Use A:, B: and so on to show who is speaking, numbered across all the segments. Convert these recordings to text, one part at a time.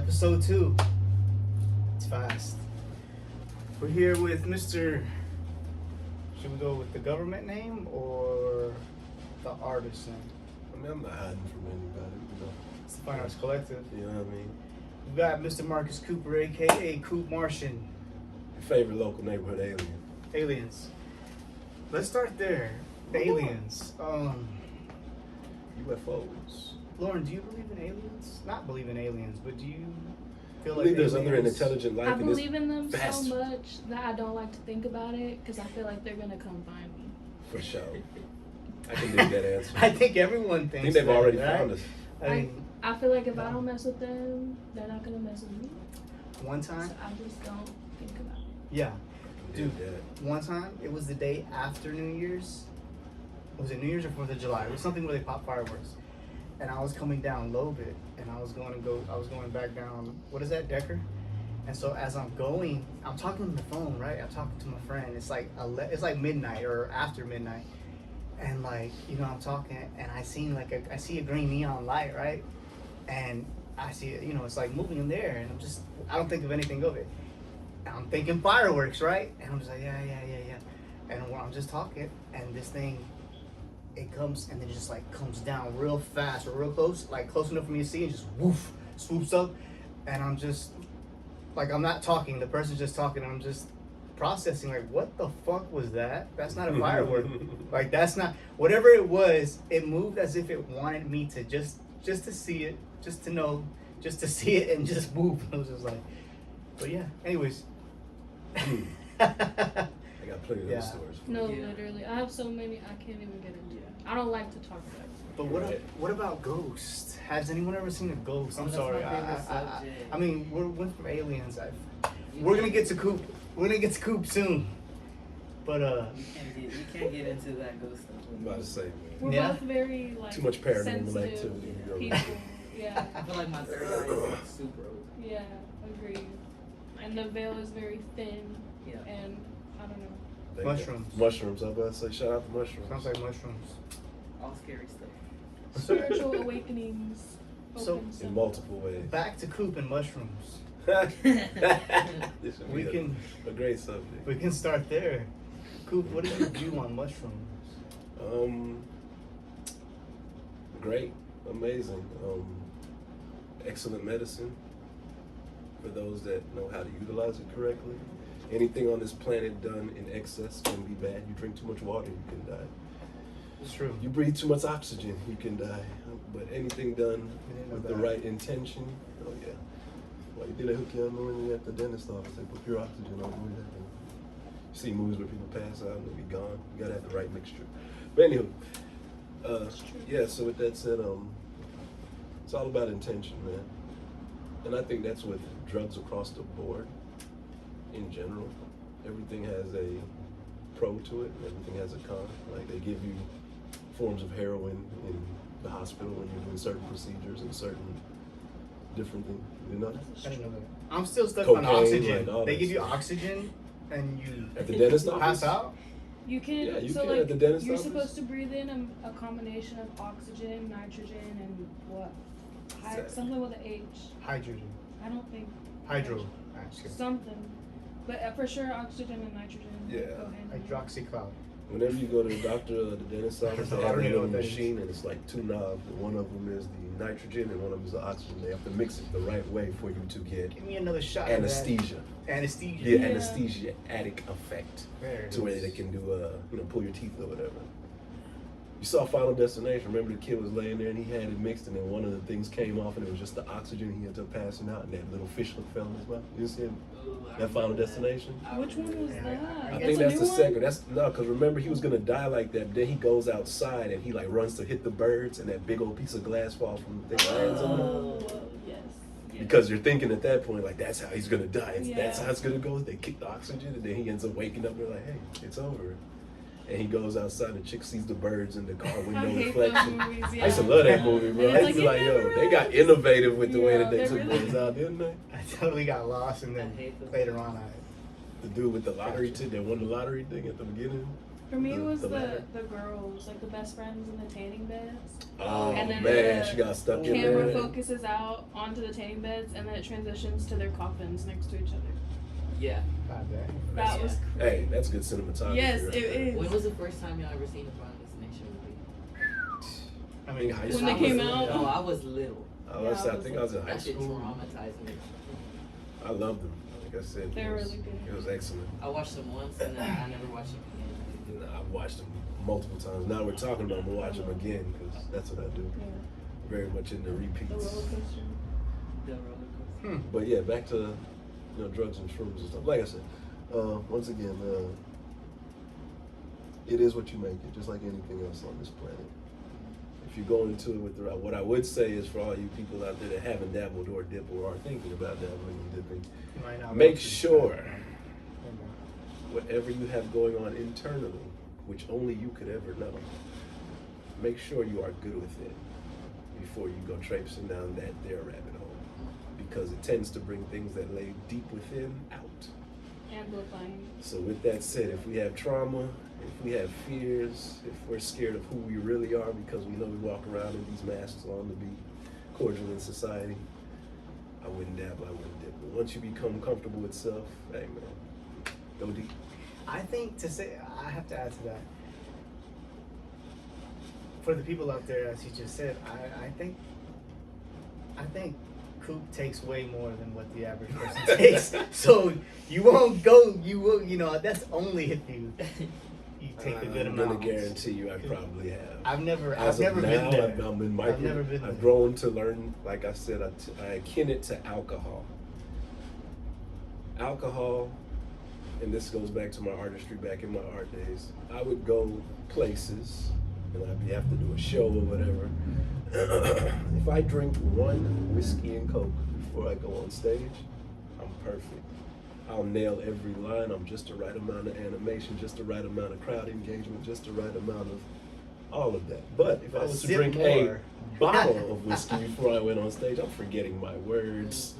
A: episode 2. It's fast. We're here with Mr. Should we go with the government name or the artist name?
B: I mean, I'm not hiding from anybody, you know.
A: It's the Fine Arts Collective.
B: You know what I mean?
A: We've got Mr. Marcus Cooper, aka Coop Martian.
B: Your favorite local neighborhood alien.
A: Aliens. Let's start there. The aliens.
B: UFOs.
A: Lauren, do you believe in aliens? Not believe in aliens, but do you
B: I
A: feel
B: believe
A: like
B: there's other
A: aliens-
B: intelligent life
C: I
B: in this
C: believe in them
B: vast-
C: so much that I don't like to think about it because I feel like they're gonna come find me.
B: For sure. I can dig that answer.
A: I think everyone
B: I
A: thinks
B: think they've
A: that,
B: already
A: right?
B: found us.
A: I mean,
C: I feel like if I don't mess with them, they're not gonna mess with me.
A: one
C: So
A: time,
C: I just don't think about it.
A: yeah.
B: Dude,
A: Dude, one time, it was the day after New Year's. Was it New Year's or 4th of July? It was something where they pop fireworks. And I was coming down Lobit, and I was going back down, what is that, Decker? And so as I'm going, I'm talking on the phone, right? I'm talking to my friend. It's like midnight or after midnight. And like, I'm talking, and I see a green neon light, right? And I see it, it's like moving in there, and I don't think of anything of it. And I'm thinking fireworks, right? And I'm just like, yeah. And when I'm just talking, and this thing, it comes, and then just like comes down real fast or real close, like close enough for me to see, and just woof, swoops up. And I'm just, like, I'm not talking, the person's just talking, and I'm just processing, like, what the fuck was that? That's not a firework. Like, that's not, whatever it was, it moved as if it wanted me to just to see it, just to know, just to see it and just move. I was just like, but yeah, anyways.
B: I got plenty of
A: Yeah.
B: those stories.
C: No, literally, I have so many I can't even get into it. I don't like to talk about it.
A: But what about ghosts? Has anyone ever seen a ghost? I'm
D: That's
A: sorry.
D: my favorite subject.
A: I mean, we went from aliens. We're gonna get to Coop. We're gonna get to Coop soon. But
D: You can't get into that ghost stuff.
B: I'm about to say, man.
C: We're
A: Yeah.
C: both very like
B: Too much paranormal
C: sensitive
B: activity.
C: people. Yeah,
D: I feel like my third eye is like super open.
C: yeah, agreed. And the veil is very thin,
D: Yeah.
C: and I don't know.
B: Thank you.
A: Mushrooms.
B: Mushrooms. I'm about to say, shout out to mushrooms.
A: sounds like mushrooms.
D: All scary stuff.
C: Spiritual awakenings.
A: So-
C: opens
B: In
C: up.
B: multiple ways.
A: Back to Coop and mushrooms.
B: This should
A: We
B: be
A: can
B: a great subject.
A: we can start there. Coop, what is your view on mushrooms?
B: Great, amazing, excellent medicine for those that know how to utilize it correctly. Anything on this planet done in excess can be bad. You drink too much water, you can die.
A: It's true.
B: You breathe too much oxygen, you can die. But anything done
A: I didn't know
B: with the
A: that.
B: right intention, oh yeah. Well, you did they hook you on when you're at the dentist office, they put pure oxygen on you. You see movies where people pass out and they be gone. You gotta have the right mixture. But anywho, yeah, so with that said, it's all about intention, man. And I think that's with drugs across the board in general. Everything has a pro to it and everything has a con. Like they give you forms of heroin in the hospital when you're doing certain procedures and certain different things, you know?
A: I didn't know that. I'm still stuck on
B: Cocaine,
A: oxygen.
B: like all
A: They
B: that
A: give you
B: stuff.
A: oxygen and you
B: At the dentist
A: pass
B: office?
A: out?
C: You can,
B: Yeah, you
C: so
B: can
C: like
B: at the dentist
C: you're
B: office.
C: supposed to breathe in a combination of oxygen, nitrogen, and what?
B: Exactly.
C: Something with an H.
A: Hydrogen.
C: I don't think
A: Hydro. Actually.
C: something, but for sure oxygen and nitrogen
B: Yeah.
C: go hand in hand.
A: Hydroxycloud.
B: Whenever you go to the doctor or the dentist office, they
A: I
B: have
A: don't
B: a
A: even know
B: little
A: what that is.
B: machine and it's like two knobs. And one of them is the nitrogen and one of them is the oxygen. They have to mix it the right way for you to get
A: Give me another shot
B: anesthesia.
A: of that. Anesthesia.
B: Yeah,
C: Yeah.
B: anesthesiatic effect
A: There it
B: to where
A: is.
B: they can do, pull your teeth or whatever. You saw Final Destination. Remember the kid was laying there and he had it mixed and then one of the things came off and it was just the oxygen. He ended up passing out and that little fish fell in his mouth. You see him? That Final Destination?
C: Which one was
A: Yeah,
C: that?
B: I
C: That's
B: think
C: a
B: that's
C: new
B: the
C: one?
B: second. That's no, because remember he was gonna die like that. Then he goes outside and he like runs to hit the birds, and that big old piece of glass falls from the thing lands on him.
C: Oh, yes.
B: Because you're thinking at that point like that's how he's gonna die. That's
C: Yeah.
B: how it's gonna go. They kick the oxygen, and then he ends up waking up. And they're like, hey, it's over. And he goes outside, and the chick sees the birds in the car
C: I
B: window
C: hate
B: reflection.
C: those movies, yeah.
B: I used to love that movie, bro.
C: And
B: I
C: it's
B: used to
C: like,
B: like,
C: you
B: yo,
C: never
B: they got
C: realize-
B: innovative with the way
C: Yeah,
B: that they
C: they
B: took
C: really-
B: boys out, didn't they?
A: I totally got lost and then
D: I hate those
A: later
D: movies.
A: on
B: The dude with the lottery ticket that won the lottery thing at the beginning.
C: For me, it was
B: the ladder?
C: the girls, like the best friends in the tanning beds.
B: Oh
C: And then
B: man,
C: the
B: she got stuck in
C: Camera
B: there.
C: focuses out onto the tanning beds, and then it transitions to their coffins next to each other.
D: Yeah.
A: God dang.
C: That was
D: Yeah.
C: crazy.
B: Hey, that's good cinematography.
C: Yes,
B: right
C: it
B: there.
C: is.
D: When was the first time y'all ever seen a Final Destination movie?
A: I mean,
B: High
C: When
B: school.
C: they came
D: I was,
C: out?
D: No, I was little.
B: I think I was in high
D: That shit
B: school.
D: traumatized me.
B: I loved them. Like I said,
C: They're
B: it was,
C: really good.
B: It was excellent.
D: I watched them once and then I never watched them again.
B: You know, I've watched them multiple times. Now we're talking about them, we'll watch them again because that's what I do.
C: Yeah.
B: Very much into
C: The roller
B: repeats.
C: coaster.
D: The roller coaster.
B: But yeah, back to drugs and shrooms and stuff. Like I said, once again, it is what you make it, just like anything else on this planet. If you go into it with the right, what I would say is for all you people out there that haven't dabbled or dipped or are thinking about dabbling and dipping,
A: you might not
B: make
A: want to.
B: sure whatever you have going on internally, which only you could ever know, make sure you are good with it before you go traipsing down that there rabbit hole. Because it tends to bring things that lay deep within out.
C: Amplifying.
B: So with that said, if we have trauma, if we have fears, if we're scared of who we really are because we know we walk around in these masks on to be cordial in society, I wouldn't dabble, I wouldn't dip. But once you become comfortable with self, hey man, go deep.
A: I think I have to add to that. For the people out there, as you just said, I think Coop takes way more than what the average person takes. So you won't go. You will. That's only if you take a good amount.
B: I'm gonna guarantee you, I probably have.
A: I've never
B: As of
A: been
B: now,
A: there.
B: I'm in
A: I've never been there.
B: I've grown to learn. Like I said, I akin it to alcohol. Alcohol, and this goes back to my artistry back in my art days. I would go places, and I'd have to do a show or whatever. If I drink one whiskey and Coke before I go on stage, I'm perfect. I'll nail every line. I'm just the right amount of animation, just the right amount of crowd engagement, just the right amount of all of that. But if I was to
A: Sip
B: drink
A: more.
B: a bottle of whiskey before I went on stage, I'm forgetting my words.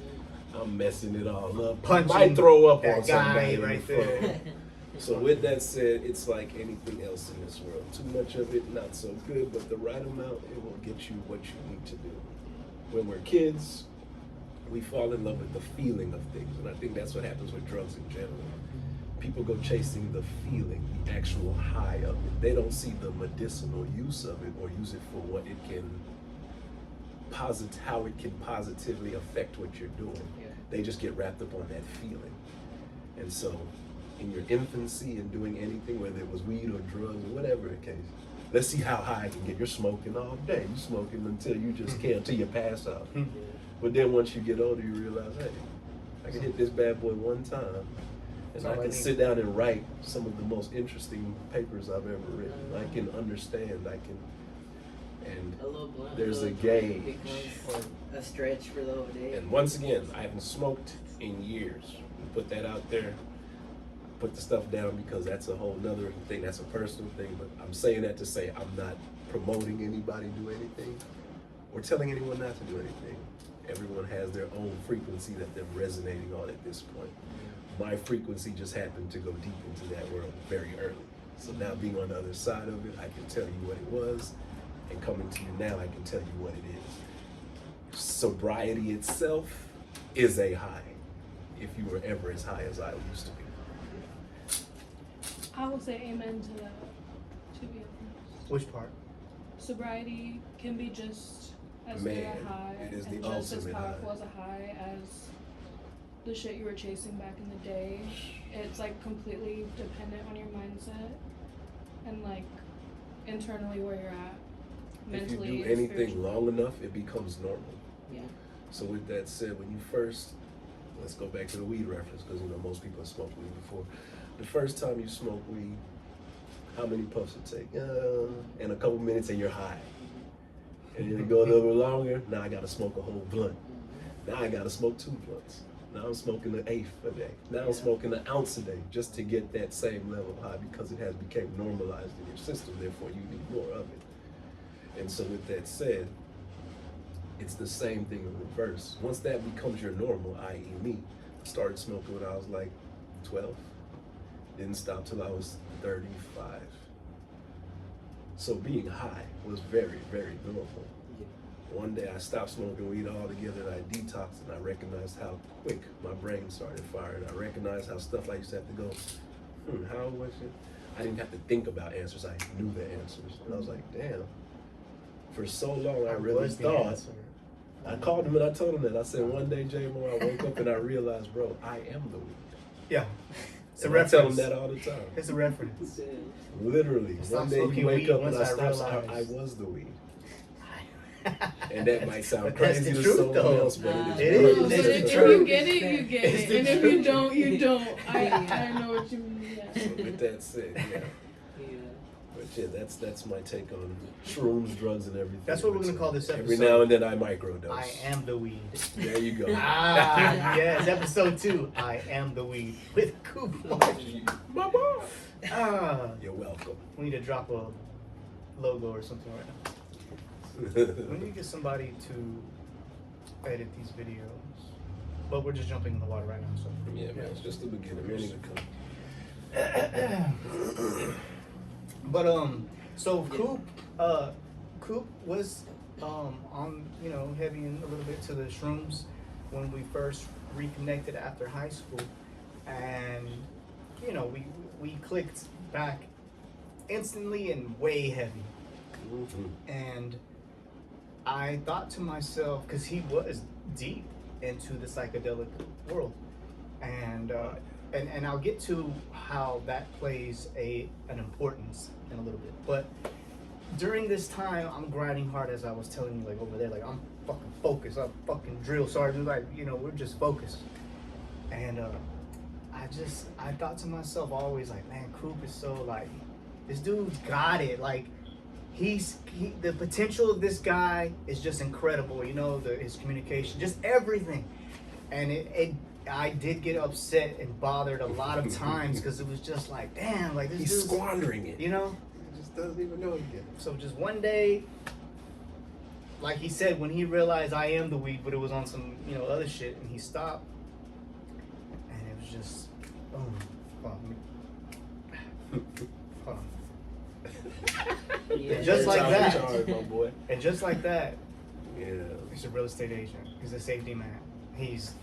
B: I'm messing it all up.
A: Punching
B: Might throw up
A: that
B: on
A: guy
B: somebody in
A: right
B: the front.
A: there.
B: So with that said, it's like anything else in this world. Too much of it, not so good, but the right amount, it will get you what you need to do. When we're kids, we fall in love with the feeling of things, and I think that's what happens with drugs in general. People go chasing the feeling, the actual high of it. They don't see the medicinal use of it or use it for what it can how it can positively affect what you're doing.
D: Yeah.
B: They just get wrapped up on that feeling. And so in your infancy and doing anything, whether it was weed or drugs or whatever the case, let's see how high I can get. You're smoking all day. You're smoking until you just can't, until you pass out. But then once you get older, you realize, hey, I can hit this bad boy one time, and I can sit down and write some of the most interesting papers I've ever written. I can understand, and
D: A little blunt,
B: there's a
D: little joint
B: gauge.
D: becomes a stretch for the whole day.
B: And once again, I haven't smoked in years. Put that out there. Put the stuff down because that's a whole nother thing. That's a personal thing. But I'm saying that to say I'm not promoting anybody to do anything or telling anyone not to do anything. Everyone has their own frequency that they're resonating on at this point. My frequency just happened to go deep into that world very early. So now being on the other side of it, I can tell you what it was. And coming to you now, I can tell you what it is. Sobriety itself is a high, if you were ever as high as I used to be.
C: I will say amen to that, to be honest.
A: Which part?
C: Sobriety can be just as good
B: Man,
C: a high
B: it is
C: and
B: the
C: just as
B: ultimate
C: powerful
B: high.
C: as a high as the shit you were chasing back in the day. It's like completely dependent on your mindset and like internally where you're at.
B: If you
C: Mentally
B: do
C: and
B: anything
C: spiritually.
B: long enough, it becomes normal.
D: Yeah.
B: So with that said, when you first, let's go back to the weed reference, because most people have smoked weed before. The first time you smoke weed, how many puffs it take? In a couple minutes and you're high. And then you go a little bit longer, now I gotta smoke a whole blunt. Now I gotta smoke 2 blunts. Now I'm smoking an eighth a day. Now I'm smoking an ounce a day just to get that same level of high because it has become normalized in your system, therefore you need more of it. And so with that said, it's the same thing in reverse. Once that becomes your normal, i.e. me, I started smoking when I was like 12. Didn't stop till I was 35. So being high was very, very normal. One day I stopped smoking weed altogether and I detoxed and I recognized how quick my brain started firing. I recognized how stuff I used to have to go, how was it? I didn't have to think about answers, I knew the answers. And I was like, damn. For so long I really
A: was the
B: thought.
A: answer.
B: I called him and I told him that. I said, one day, J-Mo, I woke up and I realized, bro, I am the weed.
A: Yeah. It's a
B: And I tell him
A: reference.
B: that all the time.
A: It's a reference.
B: Literally.
A: I stopped
B: One day you
A: smoking
B: wake
A: weed
B: up and
A: once
B: I
A: I
B: stopped. I
A: realized.
B: was the weed. And that might sound
A: But that's
B: crazy
A: the
B: to
A: truth,
B: someone
A: though.
B: else, but it is.
A: It
C: No,
A: is.
C: but
A: It's
C: if,
A: the
C: if
A: truth.
C: you get it, you get
A: It's
C: it.
A: the
C: And if you
A: truth.
C: don't, you don't. I know what you mean. Yeah.
B: So with that said, yeah.
D: Yeah.
B: But yeah, that's my take on shrooms, drugs, and everything.
A: That's what we're gonna call this
B: Every
A: episode.
B: now and then I microdose.
A: I am the weed.
B: There you go.
A: Yes, episode 2. I am the weed with Coop Margie.
B: My boy.
A: We
B: You're welcome.
A: need to drop a logo or something right now. We need to get somebody to edit these videos. But we're just jumping in the water right now, so.
B: Yeah, man, it's just the beginning. Man, need to come.
A: But so Coop was on, heavy in a little bit to the shrooms when we first reconnected after high school, and we clicked back instantly and way heavy. And I thought to myself, because he was deep into the psychedelic world, and I'll get to how that plays an importance in a little bit. But during this time, I'm grinding hard, as I was telling you, like over there, like I'm fucking focused. I'm fucking drill sergeant, like we're just focused. And I thought to myself always, like, man, Coop is so like, this dude's got it, like. The potential of this guy is just incredible. His communication, just everything. And I did get upset and bothered a lot of times because it was just like, damn, like this
B: He's
A: dude's
B: squandering it.
A: He
B: He just doesn't even know it yet.
A: So just one day, like he said, when he realized I am the weed, but it was on some other shit, and he stopped, and it was just, boom. Hold on.
D: Yeah.
A: Just like
B: Time
A: that.
B: to charge, my boy.
A: And just like that,
B: Yeah.
A: he's a real estate agent. He's a safety man. He's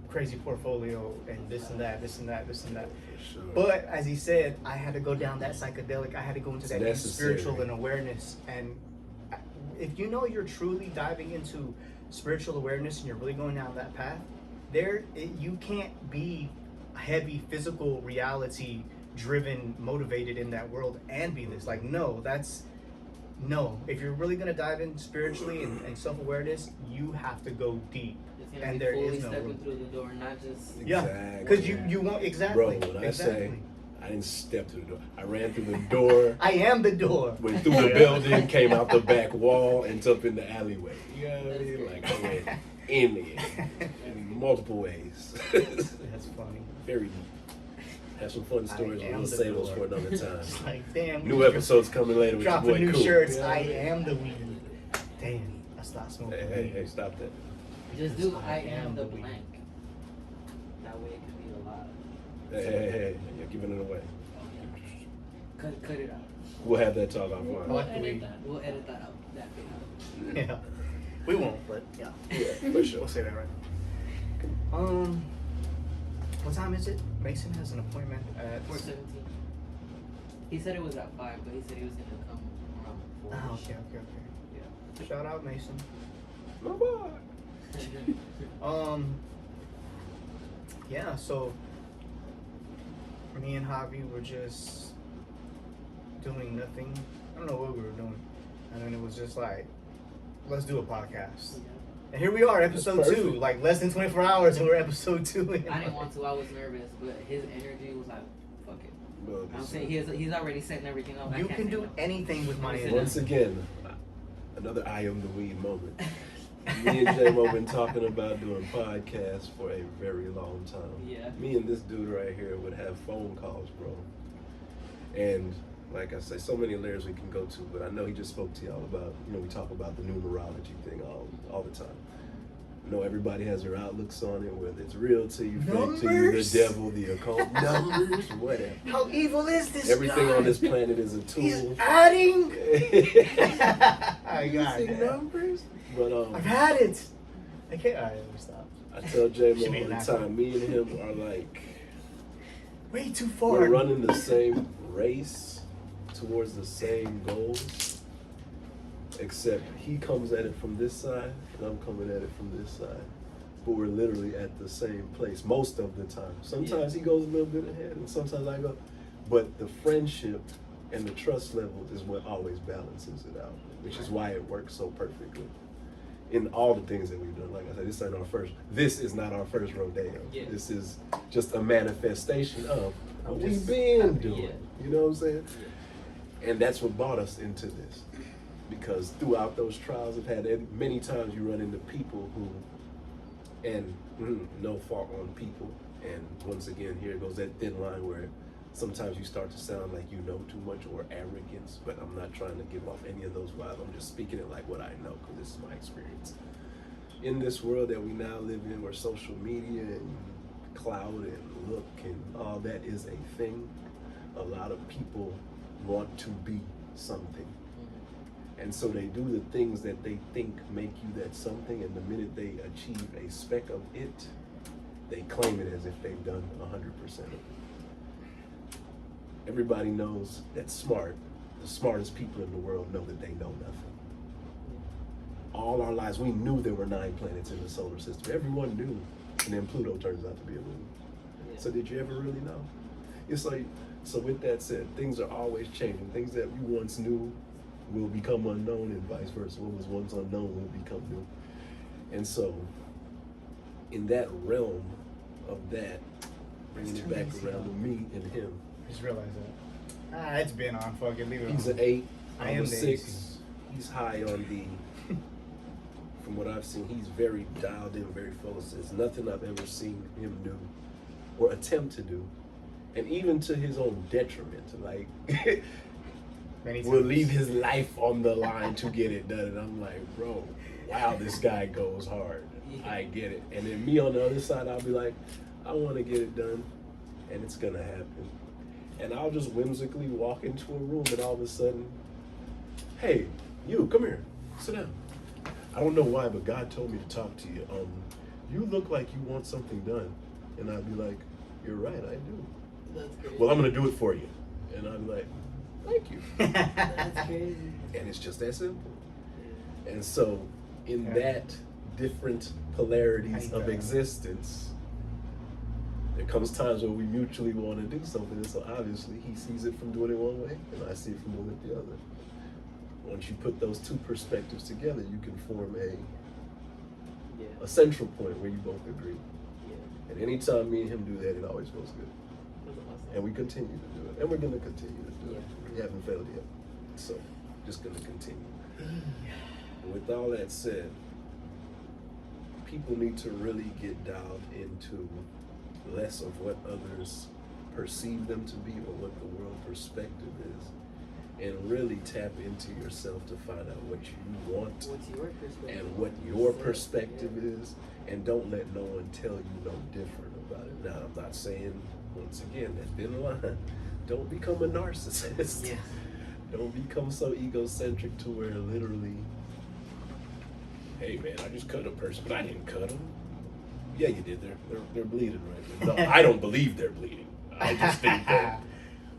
A: crazy portfolio and this and that, this and that, this and that.
B: For sure.
A: But as he said, I had to go down that psychedelic. I had to go into
B: It's
A: that deep
B: necessary.
A: spiritual and awareness. And if you're truly diving into spiritual awareness and you're really going down that path, you can't be heavy physical reality driven, motivated in that world and be this. Like, no. If you're really gonna dive in spiritually and self-awareness, you have to go deep.
D: It's gonna
A: And
D: be
A: there
D: fully
A: is no
D: stepping
A: room.
D: through the door, not just.
A: Yeah,
B: Exactly.
A: because you won't exactly.
B: Bro, when I
A: exactly.
B: say I didn't step through the door, I ran through the door,
A: I am the door.
B: went through the building, came out the back wall, and up in the alleyway. You know what I mean? Like I went in in multiple ways.
A: That's funny.
B: Very deep. Have some fun stories.
A: I am
B: We'll
A: the
B: save those
A: door.
B: for another time.
A: It's like, damn.
B: New episodes coming later with your
A: Dropping
B: boy
A: new
B: Coop.
A: shirts.
B: Yeah.
A: I am the weed. Damn. I stopped smoking weed.
B: Hey, stop that.
D: Just do
A: I
D: I
A: am
D: am
A: the
D: the
A: weed.
D: blank. That way it could be a lot.
B: Hey, you're giving it away.
D: Cut it out.
B: We'll have that talk
C: We'll
B: offline.
A: like the
C: edit
A: weed.
C: that.
D: We'll edit that out. That bit out.
A: Yeah. We won't, but yeah.
B: Yeah, for sure.
A: We'll say that right. What time is it? Mason has an appointment at
D: 4:17. He said it was at 5, but he said he was gonna come around 4.
A: Oh, okay.
D: Yeah.
A: Shout out Mason.
B: My boy.
A: Yeah, so me and Javi were just doing nothing. I don't know what we were doing. And then it was just like, let's do a podcast. And here we are, episode
B: That's
A: 2.
B: perfect.
A: Like less than 24 hours and we're episode 2.
D: I didn't want to. I was nervous, but his energy was like, fuck it.
B: Well,
D: I'm saying he's already setting everything up. I
A: You
D: can't
A: can
D: say
A: do
D: no.
A: anything with my
D: Once
A: energy.
B: Once again, another I am the weed moment. Me and J-Mo been talking about doing podcasts for a very long time.
D: Yeah.
B: Me and this dude right here would have phone calls, bro. And like I say, so many layers we can go to, but I know he just spoke to y'all about, we talk about the numerology thing all the time. know, everybody has their outlooks on it, whether it's real to you, fake to you, the
A: Numbers?
B: devil, the occult, numbers, whatever.
A: How evil is this
B: Everything
A: guy?
B: on this planet is a tool.
A: He's adding. I got
B: Using
A: it.
B: numbers. But
A: I've had it. I can't. I stop.
B: I tell J-Mo
A: Should be
B: all
A: an
B: the
A: actor.
B: time, me and him are like,
A: Way too far.
B: we're running the same race towards the same goals, except he comes at it from this side and I'm coming at it from this side. But we're literally at the same place most of the time. Sometimes he goes a little bit ahead and sometimes I go. But the friendship and the trust level is what always balances it out, which is why it works so perfectly. In all the things that we've done, like I said, this is not our first rodeo.
D: Yeah.
B: This is just a manifestation of what we've
A: Just
B: been
D: happy,
B: doing.
D: yeah.
B: You know what I'm saying? And that's what brought us into this. Because throughout those trials, many times you run into people who, and no fault on people, and once again, here goes that thin line where sometimes you start to sound like you know too much or arrogance, but I'm not trying to give off any of those vibes. I'm just speaking it like what I know, because this is my experience. In this world that we now live in, where social media and cloud and look and all that is a thing, a lot of people want to be something. And so they do the things that they think make you that something, and the minute they achieve a speck of it, they claim it as if they've done 100% of it. Everybody knows that's smart. The smartest people in the world know that they know nothing. All our lives, we knew there were 9 planets in the solar system. Everyone knew, and then Pluto turns out to be a moon. So did you ever really know? It's like, so with that said, things are always changing. Things that you once knew will become unknown, and vice versa. What was once unknown will become new. And so, in that realm of that, bringing it back around to me and him.
A: Just realized that. It's been on. Fucking leave it
B: He's
A: on.
B: an 8.
A: I
B: I'm
A: am
B: a
A: the
B: 6.
A: AC.
B: He's high on the. From what I've seen, he's very dialed in, very focused. There's nothing I've ever seen him do or attempt to do, and even to his own detriment. Like,
A: Many
B: will
A: times.
B: leave his life on the line to get it done, and I'm like, bro, wow, this guy goes hard. I get it. And then me on the other side, I'll be like, I want to get it done, and it's gonna happen. And I'll just whimsically walk into a room, and all of a sudden, hey, you, come here, sit down. I don't know why, but God told me to talk to you. You look like you want something done. And I'd be like, you're right, I do.
D: That's crazy.
B: Well, I'm gonna do it for you. And I'm like, thank you.
D: That's crazy.
B: And it's just that simple. And so, in
A: Yeah.
B: that different polarities
A: I
B: of
A: know.
B: existence, there comes times where we mutually want to do something. And so obviously he sees it from doing it one way, and I see it from doing it the other. Once you put those two perspectives together, you can form a central point where you both agree.
D: Yeah.
B: And anytime me and him do that, it always feels good.
D: That's awesome.
B: And we continue to do it. And we're going to continue to do it.
D: Yeah.
B: We haven't failed yet. So, just going to continue. And with all that said, people need to really get dialed into less of what others perceive them to be or what the world perspective is, and really tap into yourself to find out what you want
D: What's your perspective?
B: and what your perspective is, and don't let no one tell you no different about it. Now, I'm not saying, once again, that thin line, don't become a narcissist.
D: Yeah.
B: Don't become so egocentric to where literally, hey man, I just cut a person, but I didn't cut them. Yeah, you did. They're bleeding right now. No, I don't believe they're bleeding. I just think that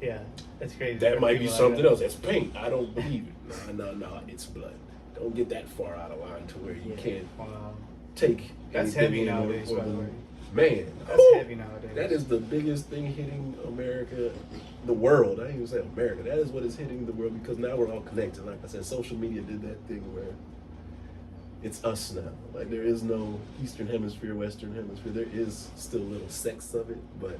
A: Yeah, that's crazy.
B: that might be
A: People like
B: something
A: that.
B: else. That's paint. I don't believe it. No, it's blood. Don't get that far out of line to where you can't
A: Wow.
B: take
A: That's
B: anything
A: heavy
B: in
A: nowadays,
B: or
A: by the way.
B: Man,
A: That's
B: whew,
A: heavy nowadays.
B: that is the biggest thing hitting America, the world. I didn't even say America. That is what is hitting the world, because now we're all connected. Like I said, social media did that thing where it's us now. Like, there is no Eastern Hemisphere, Western Hemisphere. There is still little sects of it, but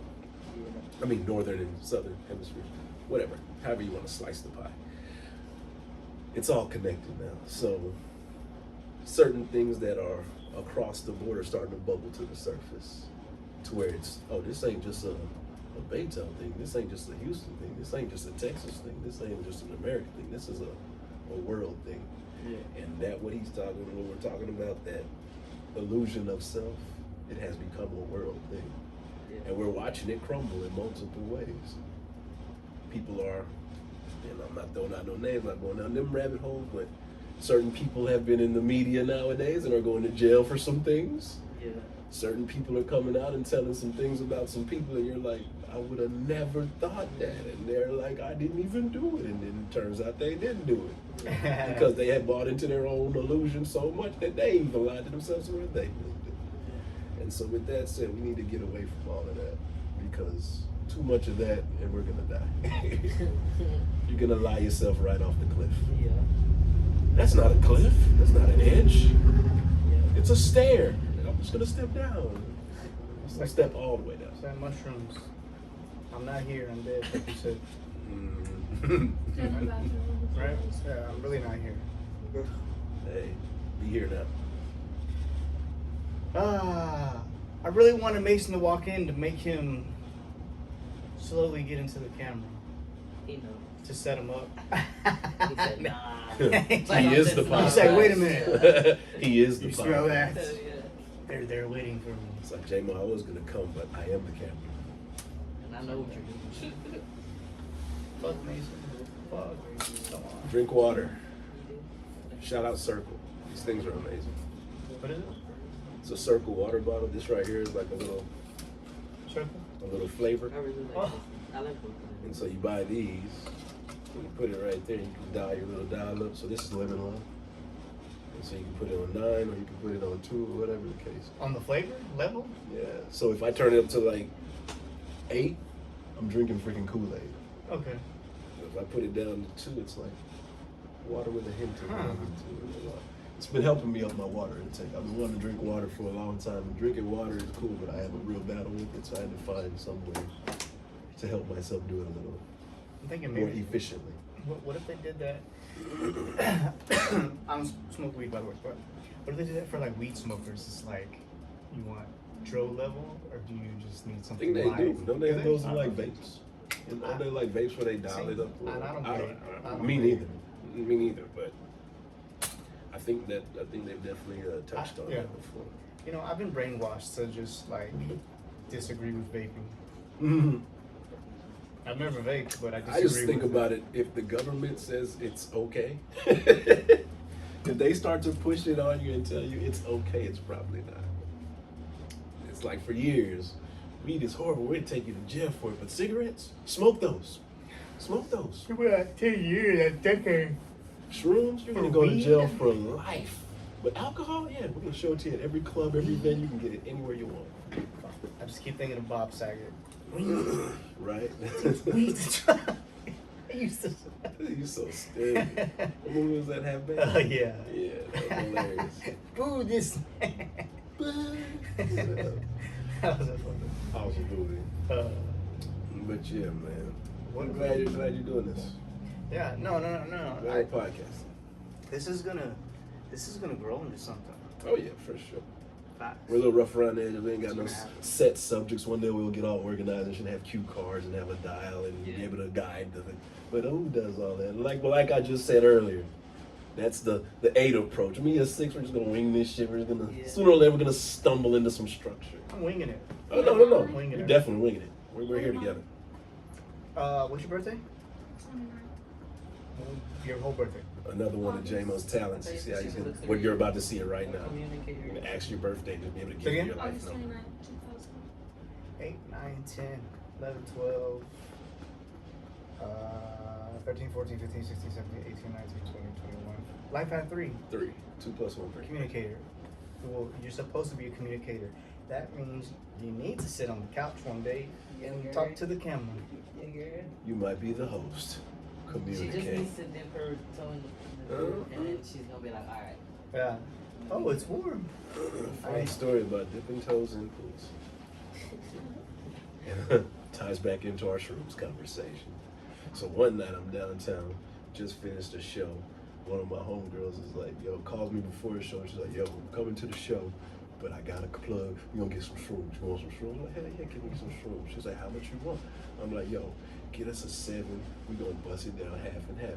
B: I mean Northern and Southern Hemisphere, whatever, however you want to slice the pie. It's all connected now. So certain things that are across the board are starting to bubble to the surface, to where it's, oh, this ain't just a Baytown thing. This ain't just a Houston thing. This ain't just a Texas thing. This ain't just an American thing. This is a world thing.
D: Yeah.
B: And that what we're talking about, that illusion of self, it has become a world thing.
D: Yeah.
B: And we're watching it crumble in multiple ways. People are, and I'm not throwing out no names, not going down them rabbit holes, but certain people have been in the media nowadays and are going to jail for some things.
D: Yeah.
B: Certain people are coming out and telling some things about some people, and you're like, I would have never thought that. And they're like, I didn't even do it. And then it turns out they didn't do it. Because they had bought into their own illusion so much that they even lied to themselves where they believed it. And so with that said, we need to get away from all of that, because too much of that and we're gonna die. You're gonna lie yourself right off the cliff.
D: Yeah.
B: That's not a cliff, that's not an edge.
D: Yeah.
B: It's a stair. I'm just gonna step down. I'm gonna step all the way down.
A: It's like mushrooms. I'm not here, I'm dead, like you said.
B: Mm.
C: In the bathroom.
A: Right? Yeah, I'm really not here.
B: Hey, be here now.
A: I really wanted Mason to walk in to make him slowly get into the camera.
D: He knows.
A: To set him up.
D: He said, nah.
B: He is the
A: He
B: podcast.
A: said, wait a minute.
B: He is the
A: You smell
B: podcast.
A: that?
D: Yeah.
A: They're waiting for me.
B: It's like, J-Mo, I was gonna come, but I am the camera.
D: And I know what you're doing.
A: Fuck Mason. Fuck. Come on.
B: Drink water. Shout out Circle. These things are amazing.
A: What is it?
B: It's a Circle water bottle. This right here is like a little flavor.
D: I really like
A: Oh.
D: this. I like both of them.
B: And so you buy these, and you put it right there, and you can dial your little dial up. So this is lemon lime. And so you can put it on 9 or you can put it on 2 or whatever the case.
A: On the flavor level?
B: Yeah. So if I turn it up to like 8, I'm drinking freaking Kool-Aid.
A: Okay.
B: If I put it down to 2, it's like water with a hint of
A: Huh.
B: lemon to it. It's been helping me up my water intake. I've been wanting to drink water for a long time. And drinking water is cool, but I have a real battle with it, so I had to find some way to help myself do it a little
A: I'm thinking
B: more
A: maybe.
B: efficiently.
A: What if they did that? I don't smoke weed, by the way, but what if they did that for like weed smokers? It's like, you want dro level, or do you just need
B: I
A: something
B: think they do.
A: live?
B: Don't they have those in
A: I
B: like
A: don't know.
B: vapes? Aren't they like vapes where they dial
A: See,
B: it up?
A: and I don't vape. I don't
B: Me
A: vape.
B: neither. Me neither. But I think they've definitely touched on
A: yeah.
B: that before.
A: You know, I've been brainwashed to just like disagree with vaping.
B: Mm-hmm.
A: I've never vaped, but I disagree.
B: I just think
A: with
B: about it. If the government says it's okay, if they start to push it on you and tell you it's okay, it's probably not. It's like for years, weed is horrible. We'd take you to jail for it, but cigarettes, smoke those. Smoke those.
A: Well, 10 years, a decade.
B: Shrooms, you're gonna
A: For
B: go to
A: weed?
B: jail for life. But alcohol, yeah, we're gonna show it to you at every club, every venue. You can get it anywhere you want.
A: I just keep thinking of Bob Saget.
B: Right?
A: Weed to try. I used to.
B: You're so stupid. What movie was that? Half Baked?
A: Oh, yeah.
B: Yeah, that was hilarious.
A: Boo this. That was a fun
B: Awesome movie.
A: one.
B: But yeah, man.
A: What-
B: I'm glad you're doing this.
A: Yeah, no.
B: Glad podcast.
A: This is gonna grow into something.
B: Oh yeah, for sure.
A: Facts.
B: We're a little rough around the edge. We ain't got no
A: It's gonna happen.
B: set subjects. One day we'll get all organized and should have cue cards and have a dial and be
D: Yeah.
B: able to guide the thing. But who does all that? Like I just said earlier, that's the 8 approach. Me and 6, we're just gonna wing this shit. We're gonna
D: Yeah.
B: sooner or later we're gonna stumble into some structure.
A: I'm winging it.
B: Oh no!
A: I'm winging
B: You're
A: it.
B: definitely winging it. We're here together.
A: What's your birthday?
C: 29.
A: Your whole birthday.
B: Another one of J-Mo's talents. You see how he's gonna, what you're about to see it right now.
D: Communicator.
B: You're gonna ask your birthday to be able to
A: Say
B: give you
A: again?
B: your life
C: August
B: number.
C: 29, 2000.
A: 8, 9, 10, 11, 12, 13, 14, 15, 16, 17, 18, 19, 20, 21. Life at 3.
B: 3. 2 plus 1, 3.
A: Communicator. Well, you're supposed to be a communicator. That means you need to sit on the couch one day and talk to the camera.
B: You might be the host.
D: She just
B: Communicate.
D: needs to dip her toe in the pool, and then she's gonna be like, all right.
A: Yeah. Oh, it's warm.
B: Funny story about dipping toes in pools. And ties back into our shrooms conversation. So one night I'm downtown, just finished a show. One of my homegirls is like, yo, calls me before the show. She's like, yo, I'm coming to the show, but I got a plug. We gonna get some shrooms. You want some shrooms? I'm like, hell yeah, give me some shrooms. She's like, how much you want? I'm like, yo, get us a 7. We gonna bust it down half and half. 3.5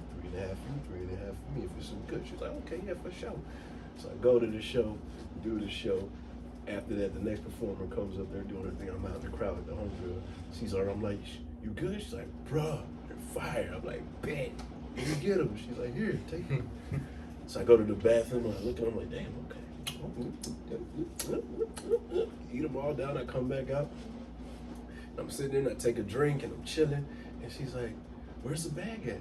B: for you, 3.5 for me if it's some good. She's like, okay, yeah, for sure. So I go to the show, do the show. After that, the next performer comes up there doing her thing. I'm out in the crowd with the homegirl. She's like, I'm like, you good? She's like, bruh, you're fire. I'm like, bet. Let me get him. She's like, here, take him. So I go to the bathroom and I look at him, I'm like, damn, okay. Eat them all down. I come back out. I'm sitting there and I take a drink and I'm chilling. And she's like, where's the bag at?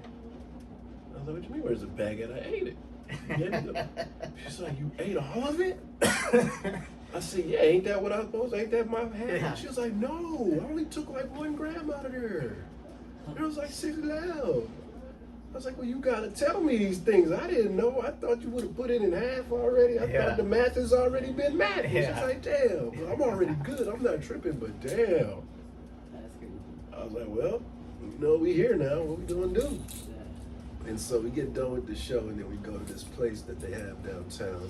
B: I was like, what you mean, where's the bag at? I ate it. She's like, you ate all of it? I said, yeah, ain't that what I was supposed to? Ain't that my half?
A: Yeah.
B: She was like, no, I only took like 1 gram out of there. There was like 6 left. I was like, well, you gotta tell me these things. I didn't know. I thought you would have put it in half already. I thought the math has already been math. She's like, damn, well, I'm already good. I'm not tripping, but damn.
D: That's crazy.
B: I was like, well, you know, we here now. What we gonna do? And so we get done with the show, and then we go to this place that they have downtown.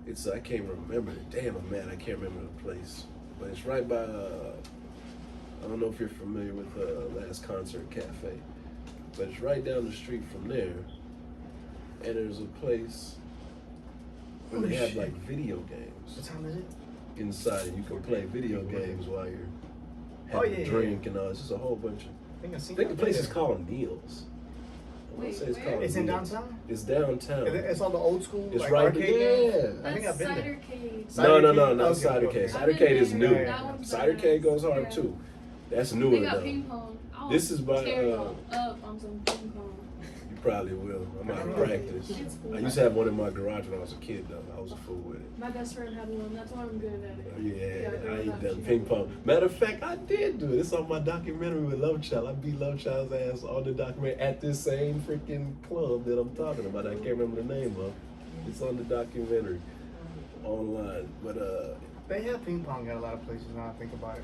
B: It's, I can't remember it. Damn, I'm mad. I can't remember the place. But it's right by, I don't know if you're familiar with Last Concert Cafe. But it's right down the street from there. And there's a place where they have like video games.
A: What time is it?
B: Inside, and you can play video games while you're having a drink and all. It's just a whole bunch of. I think the place is called Neil's. I want to say it's called.
A: It's in
B: Neil's.
A: downtown.
B: It's downtown.
A: It's all the old school.
B: It's
A: like
B: right
A: arcade
B: there.
A: games? I think I've been there.
C: Cidercade.
B: No, not
A: Okay,
B: Cidercade.
A: okay.
B: Cidercade is new.
C: That one's
B: Cidercade
C: badass.
B: goes hard
C: Yeah.
B: too. That's
C: They
B: newer
C: got
B: though.
C: ping pong. I'll
B: This is by,
C: tear y'all up on some ping pong.
B: You probably will. I'm out of practice.
C: It's cool.
B: I used to have one in my garage when I was a kid though. I was a fool with it.
C: My best friend had one. That's why I'm good at it.
B: Yeah, I ain't
C: that
B: done ping pong. Matter of fact, I did do it. It's on my documentary with Love Child. I beat Love Child's ass on the documentary at this same freaking club that I'm talking about. I can't remember the name of. It's on the documentary online. But
A: They have ping pong at a lot of places now I think about it.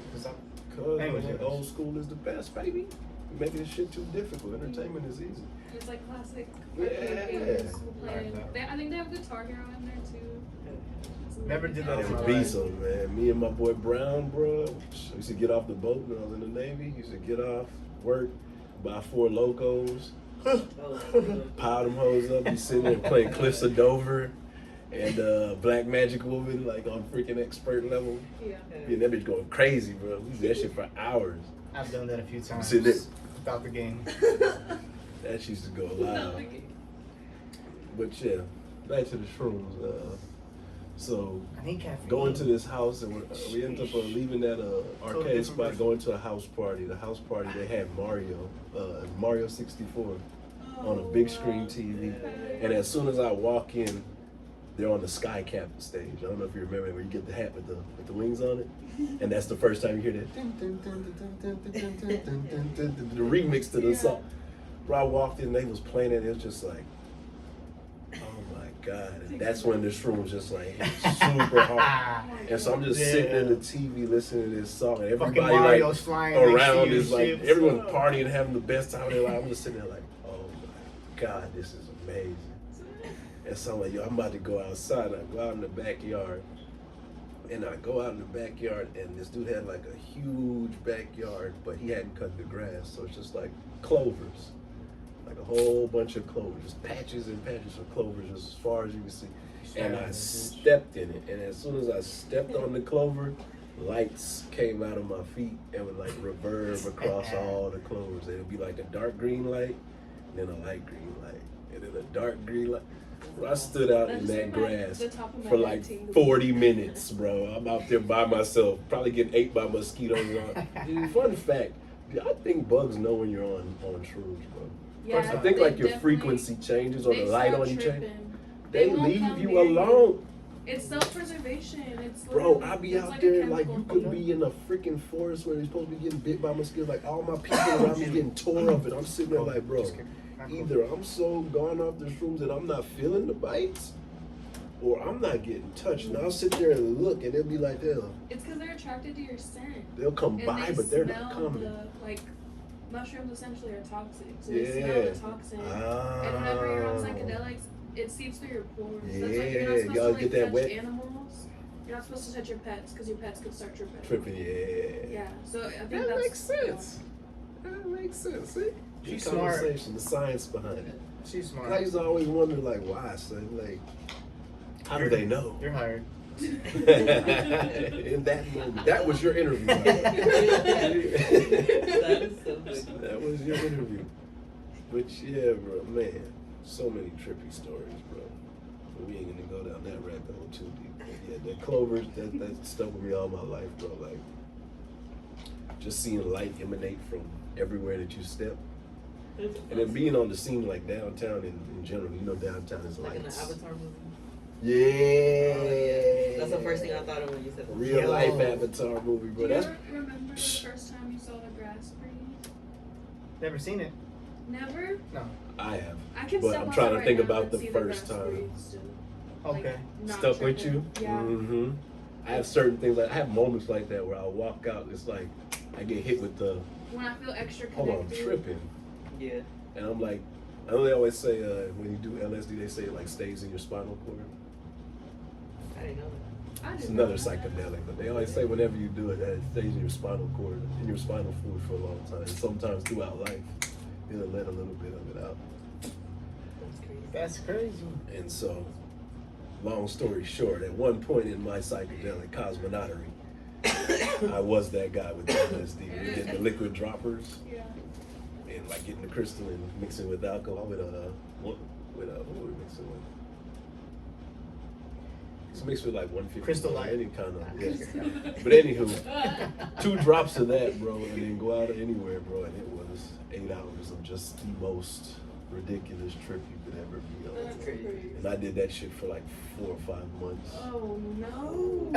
A: Anyways,
B: man, old school is the best, baby. You're making this shit too difficult. Entertainment is easy.
C: It's like classic
B: Yeah.
C: arcade games. We'll play
A: Like
C: it.
A: that.
C: I think they have Guitar Hero in there too.
A: Never did that
B: I
A: in
B: was
A: my
B: a
A: life.
B: beast on, man. Me and my boy Brown, bro. I used to get off the boat when I was in the Navy. Used to get off, work, buy 4 Locos, pile them hoes up, be sitting there playing Cliffs of Dover and Black Magic Woman, like on freaking expert level.
C: Yeah.
B: And that bitch going crazy, bro. We do that shit for hours.
A: I've done that a few times.
B: Sitting there.
A: Without the game.
B: That shit used to go
C: Not
B: loud.
C: the game.
B: But yeah, back to the shrooms. So
A: I need caffeine.
B: going to this house, and we ended up leaving that arcade
A: different
B: spot,
A: person.
B: going to a house party. The house party, they had Mario 64 on a big screen TV. And as soon as I walk in, they're on the Sky Cap stage. I don't know if you remember where you get the hat with the wings on it. And that's the first time you hear that. The remix to the song. Bro, I walked in, they was playing it, it was just like, oh my God. And that's when this room was just like hit super hard. And so I'm just sitting in the TV listening to this song, and
A: Fucking
B: everybody
A: Mario's
B: like
A: flying next to
B: around
A: you
B: is
A: and
B: like,
A: shit.
B: everyone's partying, having the best time of their life. I'm just sitting there like, oh my God, this is amazing. And so I'm like, yo, I'm about to go outside. And I go out in the backyard. And I go out in the backyard, and this dude had like a huge backyard, but he hadn't cut the grass. So it's just like clovers. Like a whole bunch of clovers. Just patches and patches of clovers just as far as you can see. And I stepped in it. And as soon as I stepped on the clover, lights came out of my feet and would like reverb across all the clovers. It would be like a dark green light, and then a light green light, and then a dark green light. Bro, I stood out in that grass for like 40 minutes, bro. I'm out there by myself, probably getting ate by mosquitoes. Fun fact, I think bugs know when you're on shrooms, bro.
C: Yeah,
B: I think like your
C: definitely-
B: frequency changes or the
C: they
B: light
C: start
B: on you changes.
C: tripping.
B: They
C: won't
B: leave
C: come
B: you
C: near
B: alone.
C: It's self-preservation. It's
B: Bro,
C: literally-
B: I be
C: it's
B: out
C: like a
B: there like
C: chemical
B: you could
C: thing.
B: be in a freaking forest where you're supposed to be getting bit by mosquitoes. Like all my people around me getting tore up, and I'm sitting there like, bro, either I'm so gone off the shrooms that I'm not feeling the bites, or I'm not getting touched. And I'll sit there and look, and they'll be like,
C: It's because they're attracted to your scent.
B: they'll come
C: And
B: by,
C: they
B: but they're
C: smell
B: not coming.
C: the, like, mushrooms essentially are toxic, so they smell the toxin. And whenever you're on psychedelics, it seeps through your pores. That's why you're not supposed
B: y'all
C: to like
B: get that
C: touch
B: wet?
C: animals. You're not supposed to touch your pets because your pets could start tripping.
B: Tripping, yeah.
C: Yeah, so I think
B: That
C: that's
B: makes sense. That makes sense. See?
A: She's
B: The
A: smart.
B: conversation, the science behind it.
A: She's smart.
B: I used to always wonder, like, why, son? Like, How do they know?
A: You're hired.
B: In that moment, that was your interview. Right?
D: That is so funny.
B: That was your interview. But yeah, bro, man, so many trippy stories, bro. But we ain't gonna go down that rabbit hole too deep. But yeah, that Clovers, that stuck with me all my life, bro. Like, just seeing light emanate from everywhere that you step.
D: It's
B: And then being on the scene like downtown in general, you know, downtown is
D: like in the
B: lights.
D: Avatar movie.
B: Yeah.
D: Oh, yeah. That's the first thing I thought of when you said that.
B: Real life Avatar movie,
C: Do
B: bro.
C: you
B: That's
C: remember the first time you saw the grass green?
A: Never seen it.
C: Never?
A: No.
B: I have.
C: I can
B: But
C: step
B: I'm
C: outside
B: trying to
C: right
B: think
C: now
B: about
C: and
B: the
C: see
B: first
C: grass
B: time.
C: green still. Like,
A: Okay.
C: not
B: Stuck with you?
C: tripping. Yeah.
B: Mm-hmm. I have certain things, like I have moments like that where I'll walk out, it's like I get hit with the,
C: When I feel extra
B: hold on, I'm
C: connected.
B: tripping.
D: Yeah.
B: And I'm like, I know they always say when you do LSD, they say it like stays in your spinal cord.
D: I didn't know that.
C: I
B: It's
C: did
B: another
C: not know that.
B: psychedelic, but they always say whenever you do it, that it stays in your spinal cord, in your spinal fluid for a long time. And sometimes throughout life, it'll let a little bit of it out.
D: That's crazy.
A: That's crazy.
B: And so, long story short, at one point in my psychedelic cosmonautery, I was that guy with the LSD. We did the liquid droppers
C: Yeah.
B: and like getting the crystal and mixing with alcohol what were we mixing with? It's mixed with like 150.
A: Crystal Light.
B: Any kind of, yeah. But anywho, 2 drops of that, bro, and then go out anywhere, bro, and it was 8 hours of just the most ridiculous trip you could ever be on.
C: That's
D: crazy.
C: crazy.
B: And I did that shit for like 4 or 5 months.
C: Oh no.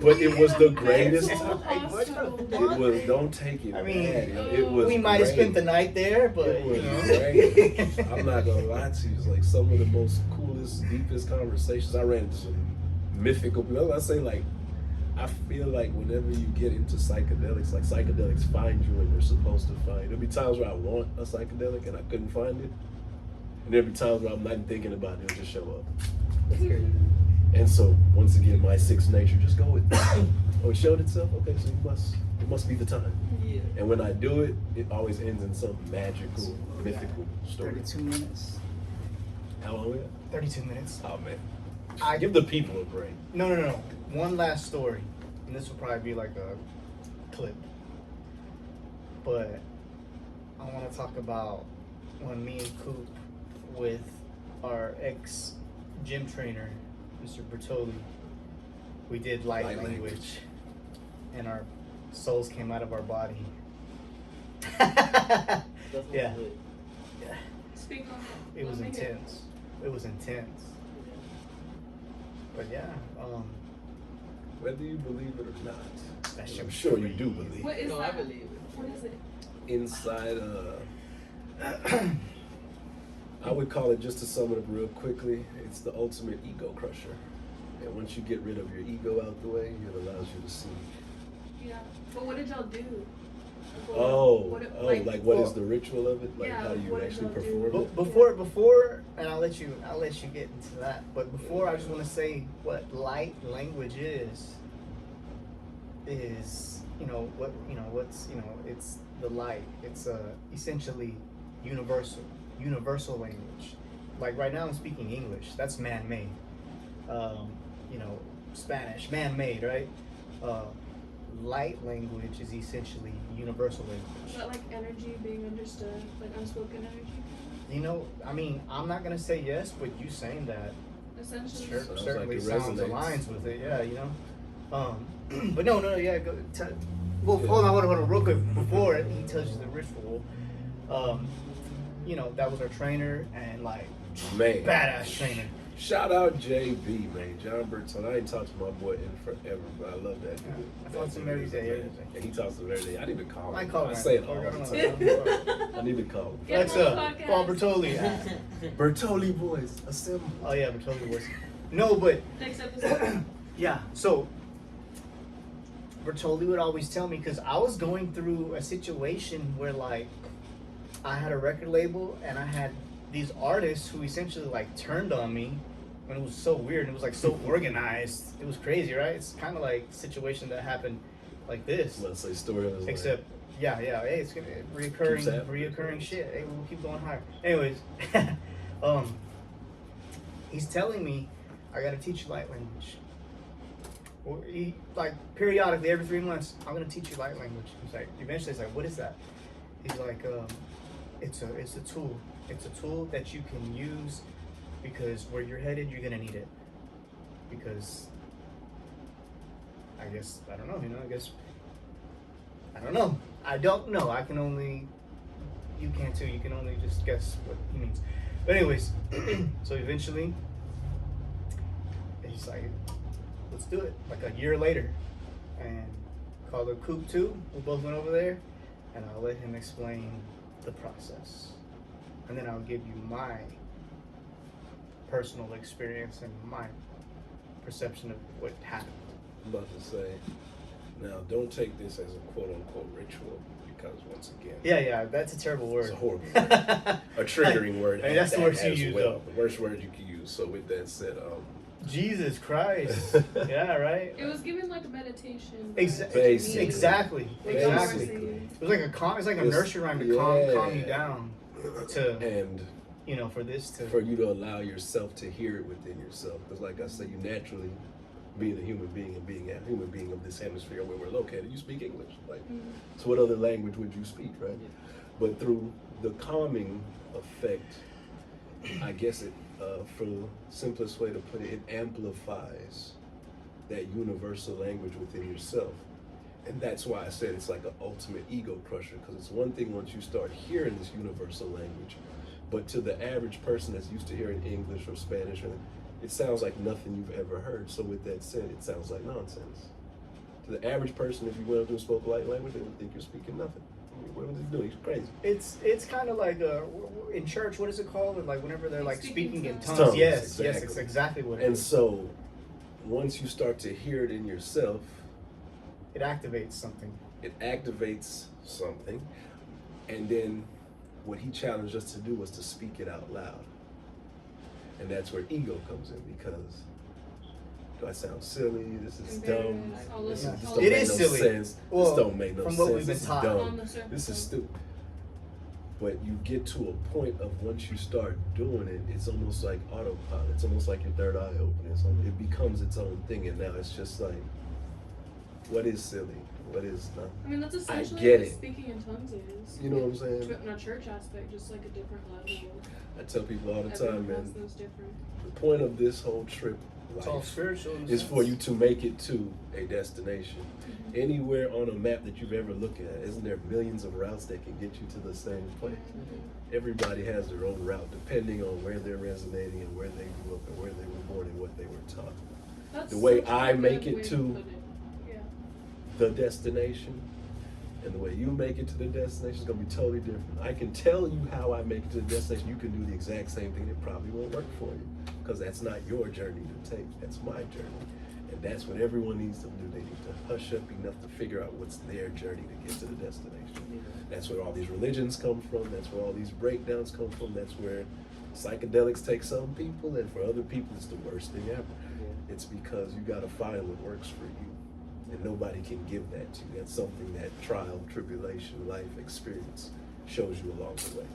B: But it was the greatest.
C: Mental
A: Like, what
C: hospital.
A: the
B: It was, don't take it
A: I mean,
B: bad, yo. It was
A: We might have spent the
B: great.
A: night there, but
B: It was
A: you know.
B: great. I'm not gonna lie to you. It's like some of the most coolest, deepest conversations. I ran into some mythical people. I say, like, I feel like whenever you get into psychedelics, like psychedelics find you when they're supposed to find you. There'll be times where I want a psychedelic and I couldn't find it. And there'll be times where I'm not even thinking about it, it'll just show up.
D: That's crazy.
B: And so, once again, my sixth nature, just go with it. Oh, it showed itself? Okay, so it must be the time.
D: Yeah.
B: And when I do it, it always ends in some magical, mythical story.
A: 32 minutes.
B: How long we at?
A: 32 minutes.
B: Oh, man.
A: I
B: Give the people a break.
A: No. One last story, and this will probably be like a clip. But I want to talk about when me and Coop, with our ex gym trainer, Mr. Bertoli, we did light
B: Light
A: language,
B: language.
A: and our souls came out of our body.
D: That's
A: Yeah.
D: good.
C: Speak on it.
A: It was
C: Let me hear.
A: intense. It was intense. But yeah,
B: Whether you believe it or not,
A: that shit
B: I'm
A: was
B: sure you do
A: crazy.
B: believe.
C: What is
D: No,
C: that?
D: I believe it.
C: What is it?
B: Inside, I would call it, just to sum it up real quickly, it's the ultimate ego crusher. And once you get rid of your ego out the way, it allows you to see.
C: Yeah. But what did y'all do?
B: Oh,
C: What
B: like what is the ritual of it? Like
C: Yeah,
B: how do you
C: what did
B: actually
C: y'all do?
B: perform it?
A: Before, and I'll let you get into that. But before, I just want to say what light language is it's the light. It's essentially universal language. Like right now, I'm speaking English. That's man-made. Spanish, man-made, right? Light language is essentially universal
C: Is
A: language.
C: that like energy being understood? Like unspoken energy?
A: I'm not gonna say yes, but you saying that
C: Essentially.
A: sure,
B: Sounds
A: certainly
B: like it
A: sounds
B: resonates.
A: aligns with it. Yeah, but no, yeah. Well, hold on, real quick. Before he tells you the ritual, that was our trainer and like
B: Man.
A: badass trainer.
B: Shout out JB, man. John Burton. I ain't talked to my boy in forever, but I love that dude.
A: I talk to him every day.
B: And he talks to him every day. I need to call him.
A: I call him.
B: I say it all
A: I
B: the
A: don't
B: time.
A: know.
B: I need to call him.
C: Get
A: What's
C: him on the
A: up,
C: podcast.
A: Paul Bertoli?
B: Bertoli boys, assemble.
A: Oh yeah, Bertoli was. No, but
C: Next episode.
A: yeah. So Bertoli would always tell me, because I was going through a situation where like I had a record label and I had these artists who essentially like turned on me, and it was so weird and it was like so organized. It was crazy, right? It's kind of like a situation that happened like this,
B: Let's say story of his life.
A: except yeah. Hey, it's gonna
B: Keeps happening.
A: reoccurring shit. Hey, we'll keep going higher. Anyways, he's telling me, I gotta teach you light language. Or like periodically every 3 months, I'm gonna teach you light language. He's like, eventually he's like, what is that? He's like, it's a tool. It's a tool that you can use because where you're headed, you're gonna need it. Because I guess I don't know. I don't know. I don't know. I can only. You can too. You can only just guess what he means. But anyways, so eventually, he's like, let's do it. Like a year later, and called a Coop 2. We both went over there, and I'll let him explain the process, and then I'll give you my personal experience and my perception of what happened.
B: I'm about to say, now don't take this as a quote unquote ritual, because once again,
A: Yeah, that's a terrible word.
B: it's a horrible word. A triggering word.
A: I mean, that's the worst you
B: as
A: use,
B: well.
A: though.
B: The worst word you can use. So with that said,
A: Jesus Christ. Yeah, right.
C: It was given like a meditation.
B: Basically.
A: Exactly.
B: Basically.
A: It was like a it's like a
B: It's-
A: nursery rhyme to calm you down. To
B: and
A: for this to
B: for you to allow yourself to hear it within yourself, because like I say, you naturally, being a human being and being a human being of this hemisphere where we're located, you speak English. Like, so what other language would you speak, right?
D: Yeah.
B: But through the calming effect, I guess it, for the simplest way to put it, it amplifies that universal language within yourself. And that's why I said it's like an ultimate ego crusher, because it's one thing once you start hearing this universal language, but to the average person that's used to hearing English or Spanish, it sounds like nothing you've ever heard. So with that said, it sounds like nonsense. To the average person, if you went up to and spoke a light language, they would think you're speaking nothing. I mean, what was he doing? He's crazy.
A: it's kind of like in church. What is it called? Like whenever they're like speaking in tongues.
B: Tongues,
A: Yes,
B: exactly.
A: it's exactly what it
B: And
A: is.
B: so once you start to hear it in yourself,
A: It activates something.
B: it activates something. And then what he challenged us to do was to speak it out loud. And that's where ego comes in, because do I sound silly? This is dumb. This
A: Yeah.
B: don't
A: It
B: make
A: is
B: no
A: silly.
B: sense.
A: Well,
B: this don't make no
A: from
B: sense.
A: what we've been
B: This is
A: taught.
B: dumb.
C: On the surface.
B: This is stupid. But you get to a point of once you start doing it, it's almost like autopilot. It's almost like your third eye opening. So it becomes its own thing, and now it's just like, what is silly? What is not?
C: I mean, that's essentially
B: get
C: what
B: it.
C: speaking in tongues is.
B: You know what I'm saying?
C: In a church aspect, just like a different level.
B: I tell people all the
C: Everyone
B: time,
C: has
B: man.
C: those different.
B: The point of this whole trip,
A: It's all
B: life,
A: spiritual. in a
B: is for
A: sense.
B: you to make it to a destination. Anywhere on a map that you've ever looked at, isn't there millions of routes that can get you to the same place? Everybody has their own route depending on where they're resonating and where they grew up and where they were born and what they were taught.
C: That's
B: The way
C: such a
B: I
C: good
B: make it
C: way
B: to-
C: put it. Yeah.
B: The destination and the way you make it to the destination is going to be totally different. I can tell you how I make it to the destination. You can do the exact same thing. It probably won't work for you because that's not your journey to take. That's my journey. And that's what everyone needs to do. They need to hush up enough to figure out what's their journey to get to the destination. That's where all these religions come from. That's where all these breakdowns come from. That's where psychedelics take some people, and for other people, it's the worst thing ever. It's because you got to find what works for you. And nobody can give that to you. That's something that trial, tribulation, life experience shows you along the way.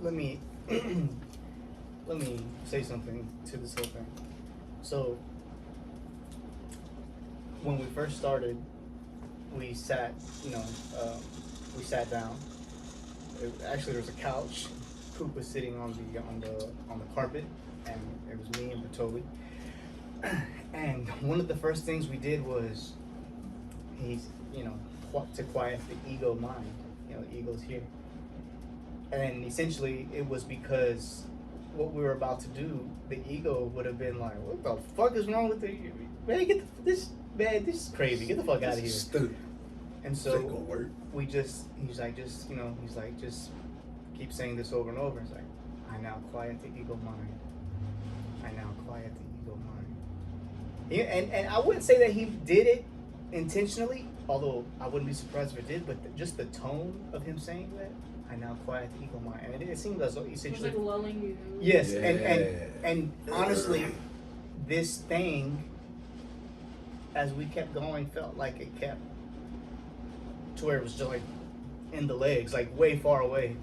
A: Let me let me say something to this whole thing. So when we first started, we sat, we sat down. Actually, there was a couch. Coop was sitting on the carpet, and it was me and Batoli. And one of the first things we did was, to quiet the ego mind. The ego's here. And essentially, it was because what we were about to do, the ego would have been like, "What the fuck is wrong with you, man? This is crazy. Get the fuck out of here."
B: Stupid.
A: And
B: This ain't
A: so
B: gonna work.
A: he's like, just keep saying this over and over. It's like, I now quiet the ego mind. I now quiet the ego mind. Yeah, and I wouldn't say that he did it intentionally, although I wouldn't be surprised if it did, but just the tone of him saying that, I now quiet the ego mind. And it seemed as though
C: It was
A: essentially,
C: like lulling you.
A: yes,
B: Yeah.
A: and honestly, this thing, as we kept going, felt like it kept to where it was just like in the legs, like way far away.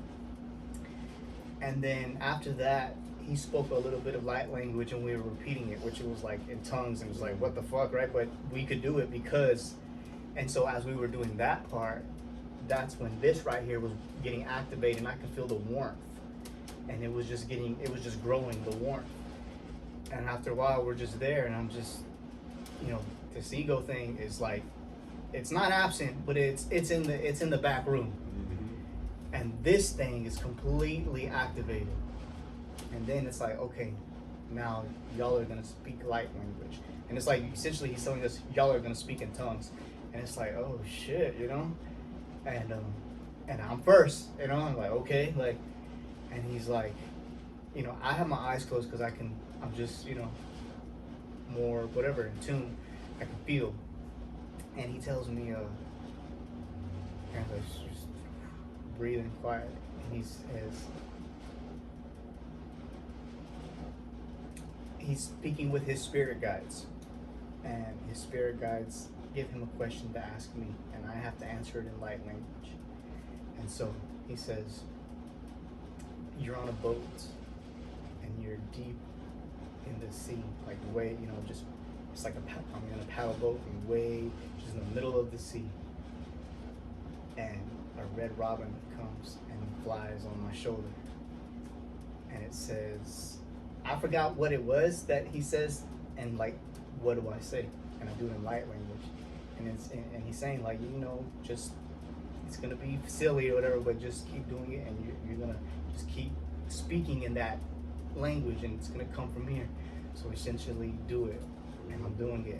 A: And then after that, he spoke a little bit of light language and we were repeating it, which it was like in tongues, and it was like, what the fuck, right? But we could do it because, and so as we were doing that part, that's when this right here was getting activated, and I could feel the warmth, and it was just growing, the warmth. And after a while, we're just there, and I'm just, this ego thing is like, it's not absent, but it's in the back room, and this thing is completely activated. And then it's like, okay, now y'all are gonna speak light language, and it's like essentially he's telling us y'all are gonna speak in tongues, and it's like, oh shit, and I'm first, I'm like, okay, like, and he's like, I have my eyes closed because I'm just, more whatever in tune, I can feel, and he tells me, and I just breathing quiet, and he says, he's speaking with his spirit guides, and his spirit guides give him a question to ask me, and I have to answer it in light language. And so he says, you're on a boat and you're deep in the sea, like way, just it's like I'm in a paddle boat and way just in the middle of the sea, and a red robin comes and flies on my shoulder, and it says, I forgot what it was that he says, and like, what do I say? And I do it in light language, and he's saying like, just, it's gonna be silly or whatever, but just keep doing it, and you're gonna just keep speaking in that language, and it's gonna come from here. So essentially, do it, and I'm doing it,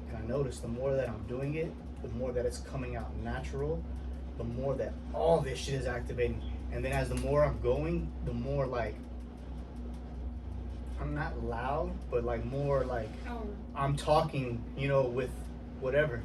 A: and I notice the more that I'm doing it, the more that it's coming out natural, the more that all this shit is activating, and then as the more I'm going, the more like, I'm not loud, but like more like I'm talking, with whatever.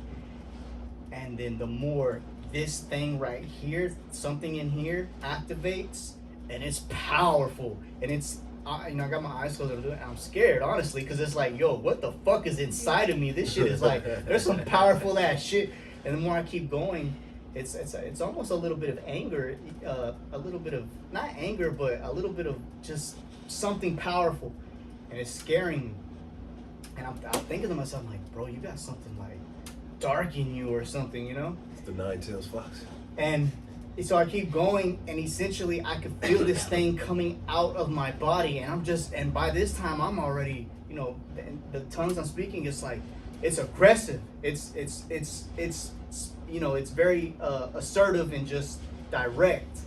A: And then the more this thing right here, something in here activates, and it's powerful. And it's, I got my eyes closed, and I'm scared, honestly, because it's like, yo, what the fuck is inside of me? This shit is like, there's some powerful ass shit. And the more I keep going, it's almost a little bit of anger, a little bit of, not anger, but a little bit of just something powerful, and it's scaring me. And I'm thinking to myself, like, bro, you got something like dark in you or something,
B: It's the nine-tails fox.
A: And so I keep going, and essentially I could feel this thing coming out of my body, and by this time I'm already, the tongues I'm speaking, it's like, it's aggressive, it's very assertive and just direct.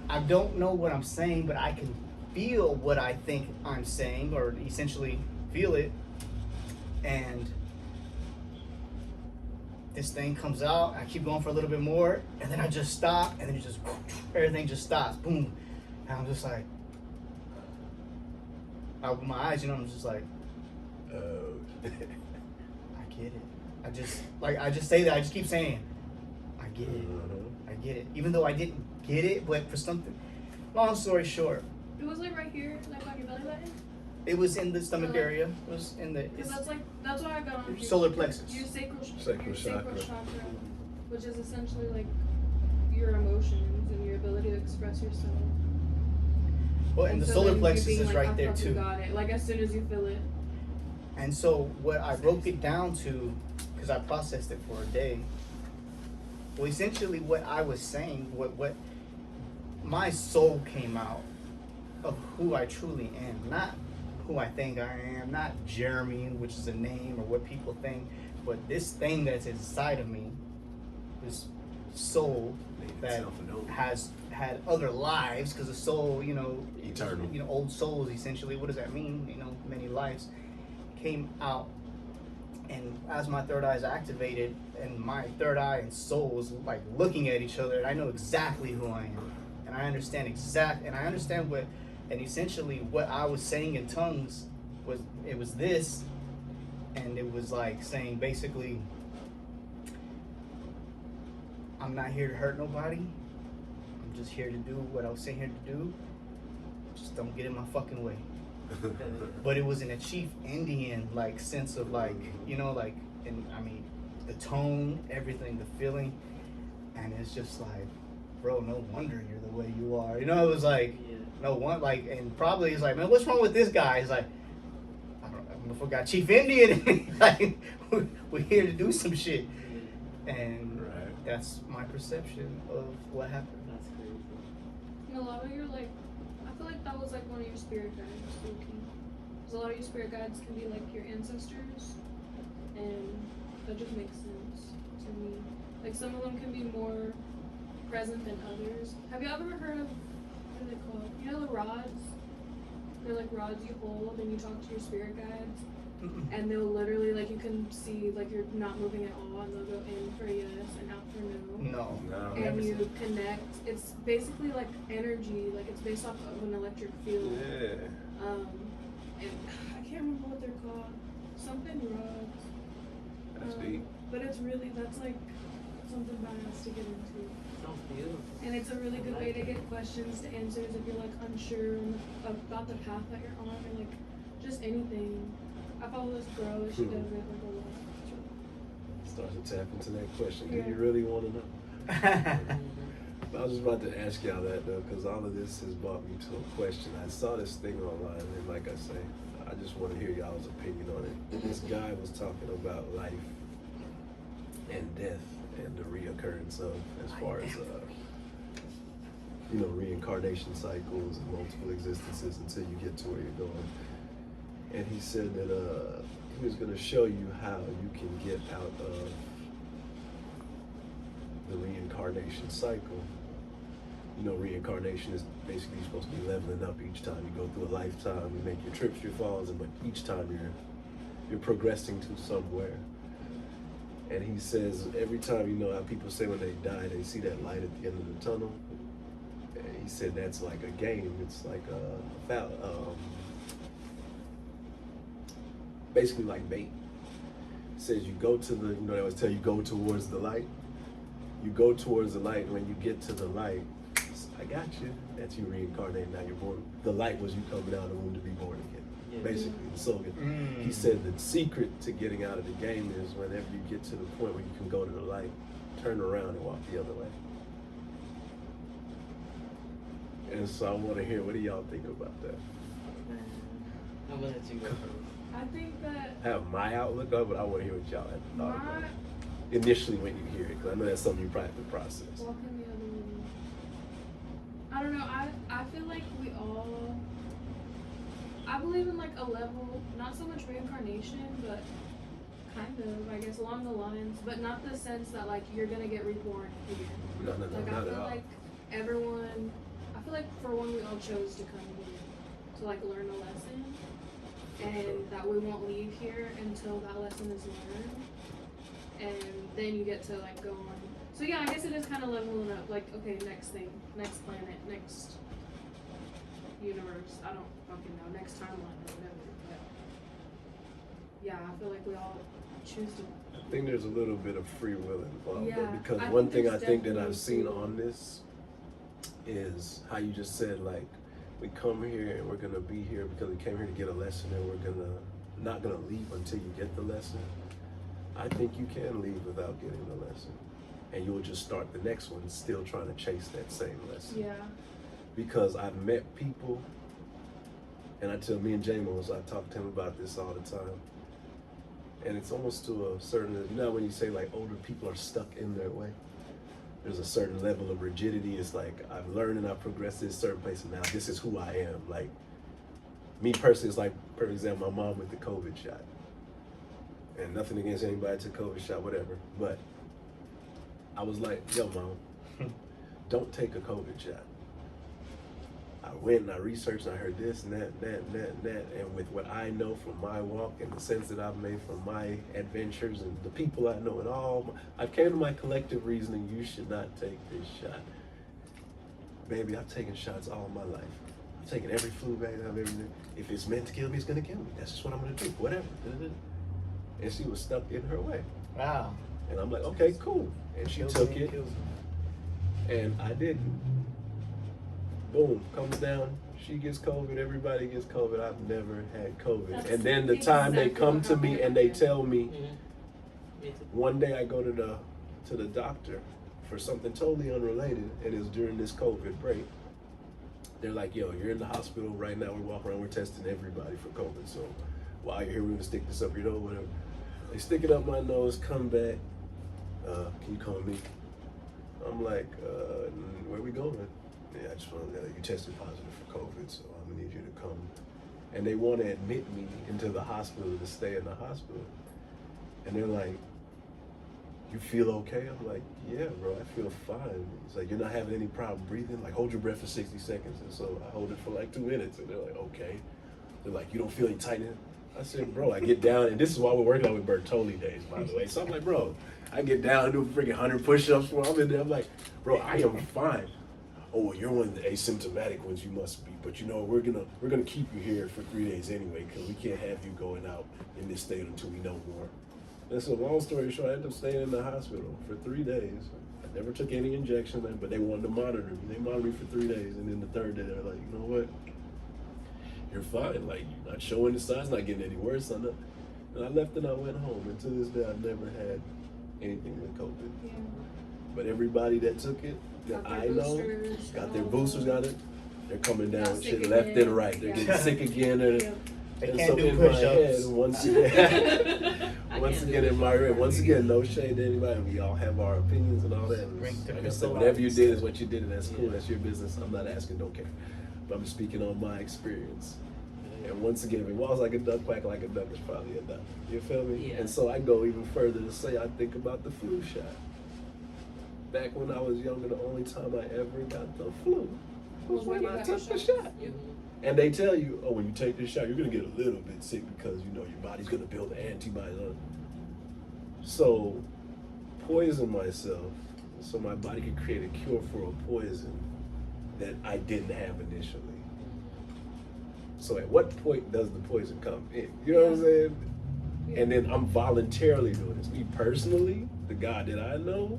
A: I don't know what I'm saying, but I can feel what I think I'm saying, or essentially feel it. And this thing comes out, I keep going for a little bit more, and then I just stop, and then everything just stops, boom. And I'm just like, I open my eyes, I'm just like,
B: Oh.
A: I get it. I just say that, I just keep saying, I get it, I get it. Even though I didn't get it, but for something, long story short.
C: It was like right here, like on your belly button?
A: It was in the stomach area. It was in the.
C: Because that's what I got on your
A: solar plexus.
C: Your sacral
B: chakra,
C: which is essentially like your emotions and your ability to express yourself.
A: Well, and the
C: so
A: solar
C: then
A: plexus
C: you being
A: is
C: like,
A: right there too.
C: Got it. Like as soon as you feel it.
A: And so what I broke it down to, because I processed it for a day. Well, essentially what I was saying, what my soul came out of who I truly am, not who I think I am, not Jeremy, which is a name or what people think, but this thing that's inside of me, this soul that has had other lives, because the soul,
B: eternal,
A: old souls, essentially. What does that mean? Many lives came out, and as my third eye is activated, and my third eye and soul is like looking at each other, and I know exactly who I am, and I understand what. And essentially what I was saying in tongues was this, and it was like saying basically, I'm not here to hurt nobody. I'm just here to do what I was saying here to do. Just don't get in my fucking way. But it was in a Chief Indian like sense of like, the tone, everything, the feeling, and it's just like, bro, no wonder you're the way you are. It was like, No one, like, and probably he's like, man, what's wrong with this guy? He's like, I don't know, forgot Chief Indian. Like, we're here to do some shit. And
B: Right.
A: that's my perception of what happened.
D: That's crazy.
C: And a lot of your like, I feel like that was like one of your spirit guides, Loki. Because a lot of your spirit guides can be like your ancestors, and that just makes sense to me. Like some of them can be more present than others. Have you ever heard of what are they called? You know the rods? They're like rods you hold and you talk to your spirit guides. And they'll literally, like, you can see, like, you're not moving at all, and they'll go in for a yes and out for no.
B: No.
C: And you connect. It's basically like energy, like, it's based off of an electric field.
B: Yeah.
C: And I can't remember what they're called. Something rods.
B: That's deep.
C: But it's really, that's like something badass to get into.
D: Sounds beautiful.
C: And it's a really good way to get questions to answers if you're, like, unsure about the path that you're on, or, like, just anything. I follow this girl, she does it like a lot.
B: Starts to tap into that question. Do
C: Yeah.
B: you really want to know? I was just about to ask y'all that though, because all of this has brought me to a question. I saw this thing online, and like I say, I just want to hear y'all's opinion on it. This guy was talking about life and death and the reoccurrence of, as far as reincarnation cycles and multiple existences until you get to where you're going. And he said that he was going to show you how you can get out of the reincarnation cycle. You know, reincarnation is basically supposed to be leveling up each time you go through a lifetime. You make your trips, your falls, but each time you're progressing to somewhere. And he says every time, you know how people say when they die, they see that light at the end of the tunnel. And he said that's like a game. It's like basically like bait. It says you go to the, they always tell you go towards the light. You go towards the light, and when you get to the light, I got you. That's you reincarnated. Now you're born. The light was you coming out of the womb to be born again.
D: Yeah.
B: Basically, the slogan. He said the secret to getting out of the game is whenever you get to the point where you can go to the light, turn around and walk the other way. And so I want to hear, what do y'all think about that?
D: I'm gonna let you go first.
C: I think that
B: Have my outlook of it. I want to hear what y'all had thought about
C: my
B: it. Initially when you hear it, because I know that's something you probably have to process.
C: walking the other way. I don't know. I feel like we all. I believe in like a level, not so much reincarnation, but kind of, I guess, along the lines, but not the sense that like you're gonna get reborn here.
B: No,
C: Like I
B: not at
C: feel
B: all.
C: like everyone. I feel like for one, we all chose to come here to like learn a lesson, and that we won't leave here until that lesson is learned, and then you get to like go on. So yeah, I guess it is kind of leveling up. Like, okay, next thing, next planet, next universe. I don't fucking know. Next timeline or whatever. But yeah, I feel like we all choose to.
B: I think there's a little bit of free will involved there,
C: Yeah,
B: because
C: I
B: one
C: think
B: thing I
C: there's
B: think that
C: definitely
B: I've seen
C: free will.
B: on this is how you just said, like, we come here and we're gonna be here because we came here to get a lesson, and we're not gonna leave until you get the lesson. I think you can leave without getting the lesson, and you'll just start the next one still trying to chase that same lesson.
C: Yeah.
B: Because I've met people, and I tell me and J-Mos, I talk to him about this all the time, and it's almost to a certain, you know when you say like older people are stuck in their way, there's a certain level of rigidity. It's like, I've learned and I've progressed to this certain place, and now this is who I am. Like, me personally, it's like, for example, my mom with the COVID shot. And nothing against anybody that took COVID shot, whatever, but I was like, yo, Mom, don't take a COVID shot. I went and I researched and I heard this and that and that and that and that. And with what I know from my walk and the sense that I've made from my adventures and the people I know and all, I've came to my collective reasoning, you should not take this shot. Baby, I've taken shots all my life. I've taken every flu vaccine, everything. If it's meant to kill me, it's gonna kill me. That's just what I'm gonna do, whatever. And she was stuck in her way.
A: Wow.
B: And I'm like, okay, cool. And she
A: Kills
B: took
A: me,
B: it,
A: kills me.
B: and I didn't. Boom, comes down. She gets COVID. Everybody gets COVID. I've never had COVID.
C: That's
B: and then the time they
C: exactly
B: come
C: what
B: to me
C: happened.
B: and they tell me,
D: Me too.
B: one day I go to the doctor for something totally unrelated, and it's during this COVID break. they're like, yo, you're in the hospital right now. We're walking around. We're testing everybody for COVID. So while you're here, we're gonna stick this up your nose, whatever. They stick it up my nose. Come back. Can you come with me? I'm like, where we going? Yeah, I just want to know you tested positive for COVID, so I'm gonna need you to come. And they want to admit me into the hospital to stay in the hospital. And they're like, you feel okay? I'm like, yeah, bro, I feel fine. It's like, you're not having any problem breathing? Like, hold your breath for 60 seconds. And so I hold it for like 2 minutes. And they're like, okay. They're like, you don't feel any tightness? I said, bro, I get down, and this is why we're working on with Bertolli days, by the way. So I'm like, bro, I get down and do freaking 100 push-ups while I'm in there. I'm like, bro, I am fine. Oh, well, you're one of the asymptomatic ones, you must be. But you know, we're gonna keep you here for 3 days anyway, because we can't have you going out in this state until we know more. And so long story short, I ended up staying in the hospital for 3 days. I never took any injections, but they wanted to monitor me. They monitored me for 3 days, and then the third day they're like, you know what? You're fine. Like, you're not showing the signs, not getting any worse. And I left and I went home. And to this day, I've never had anything with COVID.
C: Yeah.
B: But everybody that took it, that
C: Got their
B: I know,
C: boosters,
B: got
C: and
B: their
C: all
B: boosters,
C: that.
B: got it. They're coming down
C: Got
B: with
C: sick
B: shit left
C: again.
B: and right. They're
C: Yeah.
B: getting sick again. And,
C: Yep.
A: They
B: and
A: can't
B: so
A: do
B: in my head,
A: push-ups.
B: once again,
D: I
B: once
D: can't
B: again
D: do
B: in my
D: push-ups.
B: once again, no shade to anybody. We all have our opinions and all that. And
A: Drink the
B: like I
A: crystal
B: said, whatever you
A: light.
B: did is what you did, and that's cool.
D: Yeah.
B: That's your business. I'm not asking, don't care. But I'm speaking on my experience. And once again, if it was like a duck, quack like a duck is probably a duck. You feel me?
D: Yeah.
B: And so I go even further to say I think about the flu shot. Back when I was younger, the only time I ever got the flu was
C: Was when
B: when
C: you
B: I
C: got your
B: took the
C: shot.
B: shot.
D: Yeah.
B: And they tell you, oh, when you take this shot, you're gonna get a little bit sick because you know your body's gonna build antibodies on it. So, poison myself so my body could create a cure for a poison that I didn't have initially. So at what point does the poison come in? You know what I'm saying?
C: Yeah.
B: And then I'm voluntarily doing this. Me personally, the God that I know,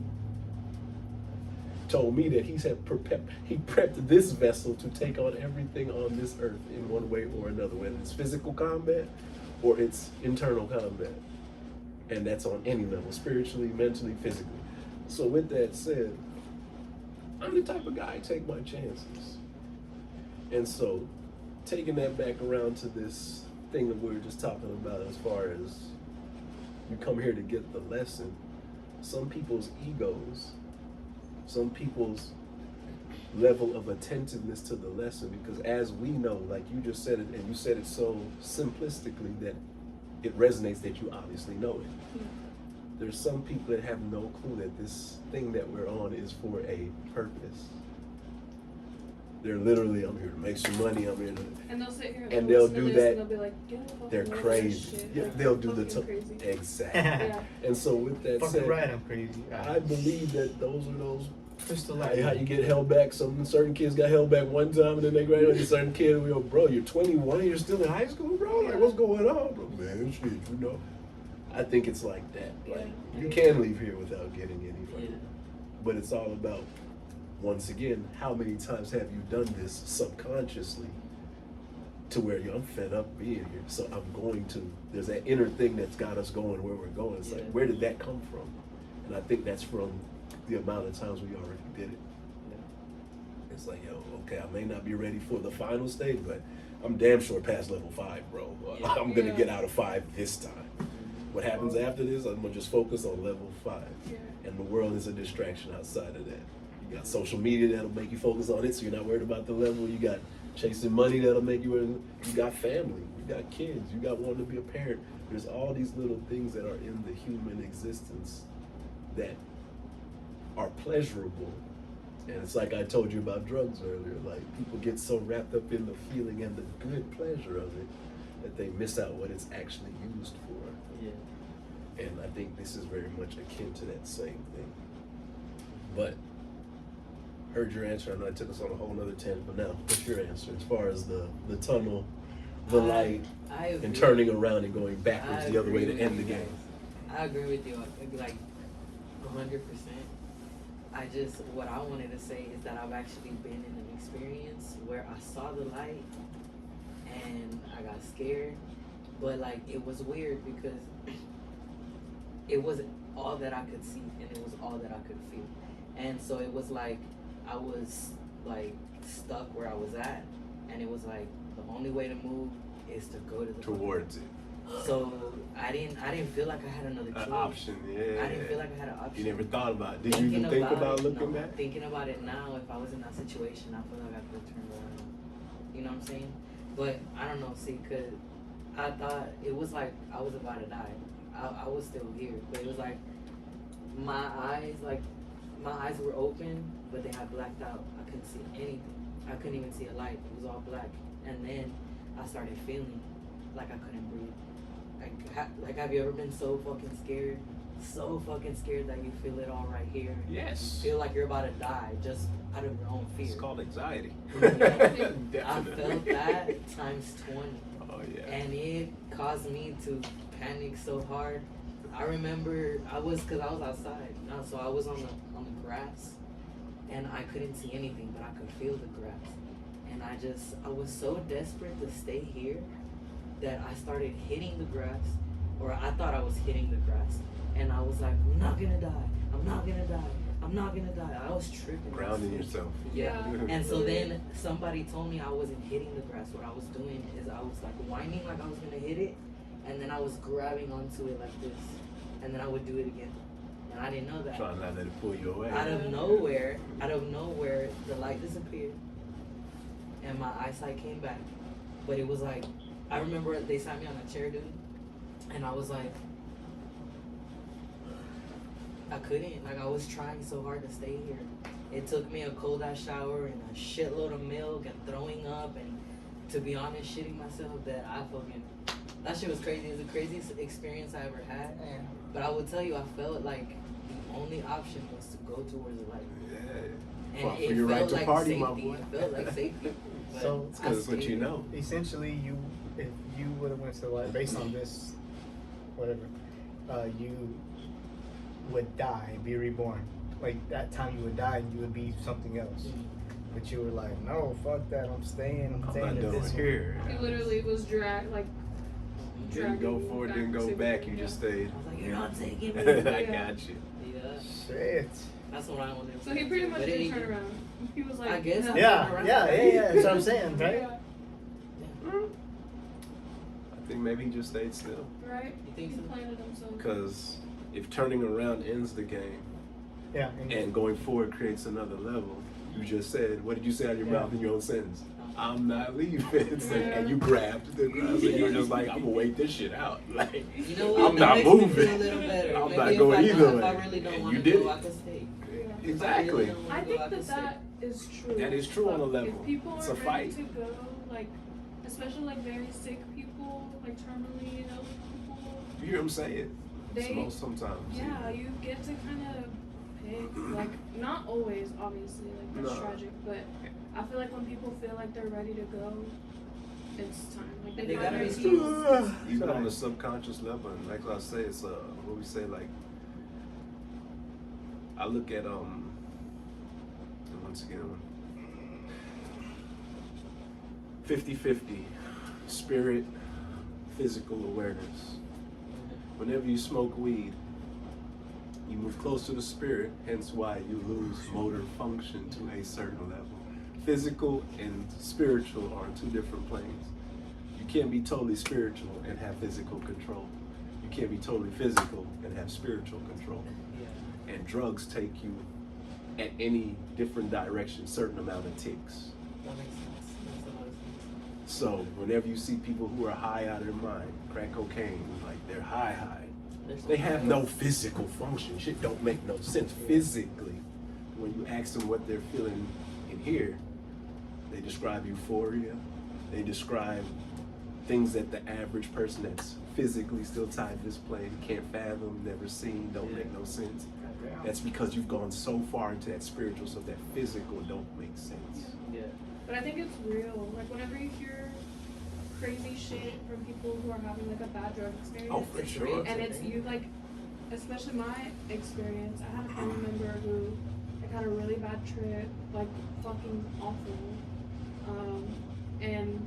B: told me that he prepped this vessel to take on everything on this earth in one way or another, whether it's physical combat or it's internal combat. And that's on any level, spiritually, mentally, physically. So with that said, I'm the type of guy I take my chances. And so taking that back around to this thing that we were just talking about as far as you come here to get the lesson, some people's egos, some people's level of attentiveness to the lesson, because as we know, like you just said it, and you said it so simplistically that it resonates that you obviously know it.
C: Yeah.
B: There's some people that have no clue that this thing that we're on is for a purpose. They're literally, I'm here to make some money, I'm here to,
C: And they'll sit here
B: and they'll
C: listen to
B: do
C: this
B: that.
C: And they'll be like, get the fuck
B: They're
C: away from
B: crazy.
C: this shit.
B: Yeah,
C: Like,
B: they'll do the
C: fucking crazy.
B: exactly.
C: Yeah.
B: And so with that
A: Fucking
B: said,
A: right, I'm crazy.
B: I believe that those are those
A: Crystal
B: how
A: light.
B: you get held back. Some certain kids got held back one time and then they graduated. Certain kid, we go, bro, you're 21, you're still in high school, bro. Like, what's going on? Bro, man, shit, you know. I think it's like that. Like, you can leave here without getting any further.
D: Yeah.
B: But it's all about, once again, how many times have you done this subconsciously to where I'm fed up being here. So I'm going to, there's that inner thing that's got us going where we're going. It's
D: Yeah.
B: like, where did that come from? And I think that's from the amount of times we already did it. It's like, yo, okay, I may not be ready for the final stage, but I'm damn sure past level 5, bro.
D: Yeah.
B: I'm gonna
C: Yeah.
B: get out of 5 this time. What happens after this, I'm gonna just focus on level 5.
C: Yeah.
B: And the world is a distraction outside of that. You got social media that'll make you focus on it, so you're not worried about the level. You got chasing money that'll make you worried. You got family, you got kids, you got wanting to be a parent. There's all these little things that are in the human existence that are pleasurable. And it's like I told you about drugs earlier. Like, people get so wrapped up in the feeling and the good pleasure of it that they miss out what it's actually used for.
D: Yeah.
B: And I think this is very much akin to that same thing. But heard your answer. I know I took us on a whole nother tangent, but now what's your answer as far as the tunnel, the light,
D: I agree.
B: and turning around and going
D: I
B: backwards the other way
D: agree
B: to
D: with
B: end the
D: you
B: game?
D: guys. I agree with you, like 100%. I just, what I wanted to say is that I've actually been in an experience where I saw the light and I got scared, but like it was weird because it wasn't all that I could see and it was all that I could feel. And so it was like I was like stuck where I was at, and it was like the only way to move is to go to the
B: Towards it.
D: So I didn't feel like I had another choice.
B: An option, yeah.
D: I didn't feel like I had an option.
B: You never thought about it. Did you even think about looking
D: no,
B: back?
D: Thinking about it now, if I was in that situation, I feel like I could have turned around. You know what I'm saying? But I don't know, see, cause I thought it was like I was about to die. I was still here, but it was like my eyes were open, but they had blacked out. I couldn't see anything. I couldn't even see a light. It was all black. And then I started feeling like I couldn't breathe. Like, have you ever been so fucking scared? So fucking scared that you feel it all right here.
B: Yes.
D: You feel like you're about to die just out of your own fear.
B: It's called anxiety.
D: I
B: Definitely.
D: felt that times 20.
B: Oh yeah.
D: And it caused me to panic so hard. I remember cause I was outside. So I was on the grass, and I couldn't see anything, but I could feel the grass. And I was so desperate to stay here that I started hitting the grass, or I thought I was hitting the grass. And I was like, I'm not gonna die. I'm not gonna die. I'm not gonna die. I was tripping.
B: Grounding yourself.
D: Yeah. And so then somebody told me I wasn't hitting the grass. What I was doing is I was like whining like I was gonna hit it, and then I was grabbing onto it like this, and then I would do it again. And I didn't know that.
B: Trying not to let it pull you away.
D: Out of nowhere, the light disappeared, and my eyesight came back. But it was like, I remember they sat me on a chair, dude, and I was like, I couldn't. Like, I was trying so hard to stay here. It took me a cold ass shower and a shitload of milk and throwing up and, to be honest, shitting myself that that shit was crazy. It was the craziest experience I ever had.
A: Yeah.
D: But I will tell you, I felt like the only option was to go towards the light.
B: Yeah.
D: And
B: Fought
D: it
B: for your right
D: felt
B: to
D: like
B: party,
D: safety.
B: my boy.
D: It felt like safety. But
A: So,
B: It's because it's what you know.
A: Essentially, if you would have went to the light based on this, whatever, you would die, be reborn. Like that time you would die and you would be something else. But you were like, no, fuck that, I'm staying
B: I'm
A: staying
B: not
A: at
B: doing
A: this one.
B: here.
C: He literally was
B: Didn't go
C: dragging
B: forward,
C: back
B: didn't go
C: to
B: back,
C: the-
B: you
C: yeah.
B: just stayed.
D: I was like, you're not taking me.
B: I got you.
D: Yeah,
A: Shit.
D: that's what I wanted.
C: So he pretty much
D: But
C: didn't
D: it-
C: turn around. He was like,
D: I guess.
C: no.
A: Yeah, that's what I'm saying, right?
C: Yeah,
B: I think maybe he just stayed still.
C: right?
D: You think
C: He
D: so?
C: planted himself.
B: Because if turning around ends the game
A: Yeah.
B: and going forward creates another level, you just said, what did you say out of your
A: Yeah.
B: mouth in your own sentence? I'm not leaving. It's like,
C: Yeah.
B: and you grabbed the grass and you were just like, I'm gonna wait this shit out. Like,
D: You know what?
B: I'm
D: That
B: not
D: makes me
B: moving.
D: feel a little better.
B: I'm
D: Maybe
B: not
D: if
B: going
D: I
B: either
D: don't-
B: way.
D: If I really don't
B: And
D: want
B: you
D: to
B: did
D: go,
B: it.
D: I can stay.
C: Yeah.
B: Exactly.
C: I think that is true.
B: That is true on a
C: But
B: level.
C: If people
B: It's
C: are
B: a
C: ready
B: fight.
C: to go, like, especially like very sick people, like terminally ill people,
B: You hear him say it?
C: they,
B: Sometimes.
C: yeah, you get to kind of pick, like, not always, obviously, like, that's
B: No.
C: tragic, but I feel like when people feel like they're ready to go, it's time. Like,
D: They
C: they
D: gotta
C: find
D: be
C: their
D: strong.
C: peace.
B: Even on the subconscious level, and like I say, it's what we say, like, I look at and once again 50-50 spirit, physical awareness. Whenever you smoke weed, you move close to the spirit, hence why you lose motor function to a certain level. Physical and spiritual are on two different planes. You can't be totally spiritual and have physical control. You can't be totally physical and have spiritual control.
D: Yeah.
B: And drugs take you at any different direction, certain amount of ticks.
D: That makes sense. Makes a lot of sense.
B: So whenever you see people who are high out of their mind, crack cocaine, like they're high, they have no physical function. Shit don't make no sense physically. When you ask them what they're feeling in here, they describe euphoria. They describe things that the average person that's physically still tied to this plane can't fathom, never seen, don't make no sense. That's because you've gone so far into that spiritual, so that physical don't make sense.
D: Yeah.
C: But I think it's real. Like, whenever you hear crazy shit from people who are having, like, a bad drug experience.
B: Oh, for sure.
C: And it's you, like, especially my experience, I had a family member who, like, had a really bad trip, like, fucking awful. And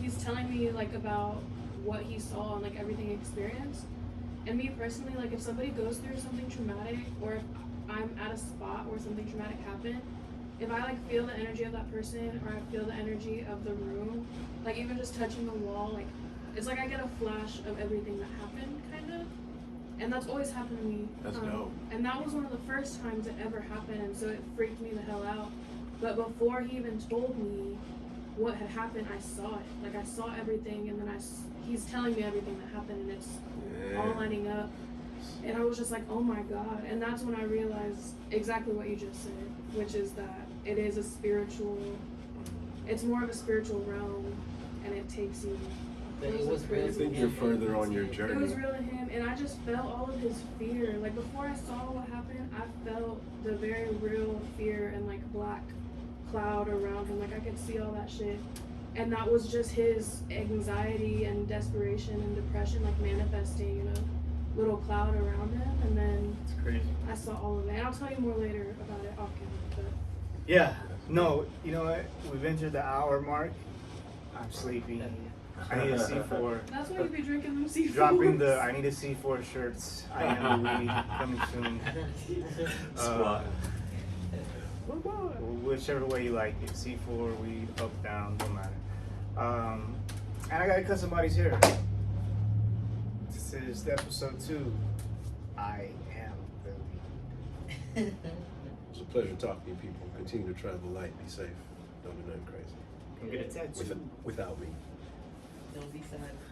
C: he's telling me, like, about what he saw and, like, everything he experienced. And me personally, like, if somebody goes through something traumatic, or if I'm at a spot where something traumatic happened, if I like feel the energy of that person or I feel the energy of the room, like even just touching the wall, like it's like I get a flash of everything that happened, kind of. And that's always happened to me.
B: That's dope.
C: And that was one of the first times it ever happened, and so it freaked me the hell out. But before he even told me what had happened, I saw it. Like I saw everything, and then he's telling me everything that happened, and it's all lining up. And I was just like, oh my God. And that's when I realized exactly what you just said, which is that it is a spiritual, it's more of a spiritual realm, and it takes you.
D: That
C: It
D: it was real
B: I
D: to
B: think
D: him.
B: you're further on your
C: It
B: journey.
C: was real to him, and I just felt all of his fear. Like before I saw what happened, I felt the very real fear and like black cloud around him. Like I could see all that shit, and that was just his anxiety and desperation and depression, like manifesting in a little cloud around him. And then
A: It's crazy.
C: I saw all of it, and I'll tell you more later about it off camera. But
A: Yeah. No, you know what? We've entered the hour mark. I'm sleepy. I need a C4.
C: that's why you be drinking them seafoods.
A: Dropping the I need a C4 shirts. I am Louis coming soon.
B: Squat.
A: Whichever way you like it. C4, weed, up, down, don't matter. And I gotta cut somebody's hair. This is episode 2. I am Louis.
B: It's a pleasure talking to you people. Continue to travel light, be safe. Don't do nothing crazy.
A: Come get a tattoo.
B: Without me.
D: Don't be sad.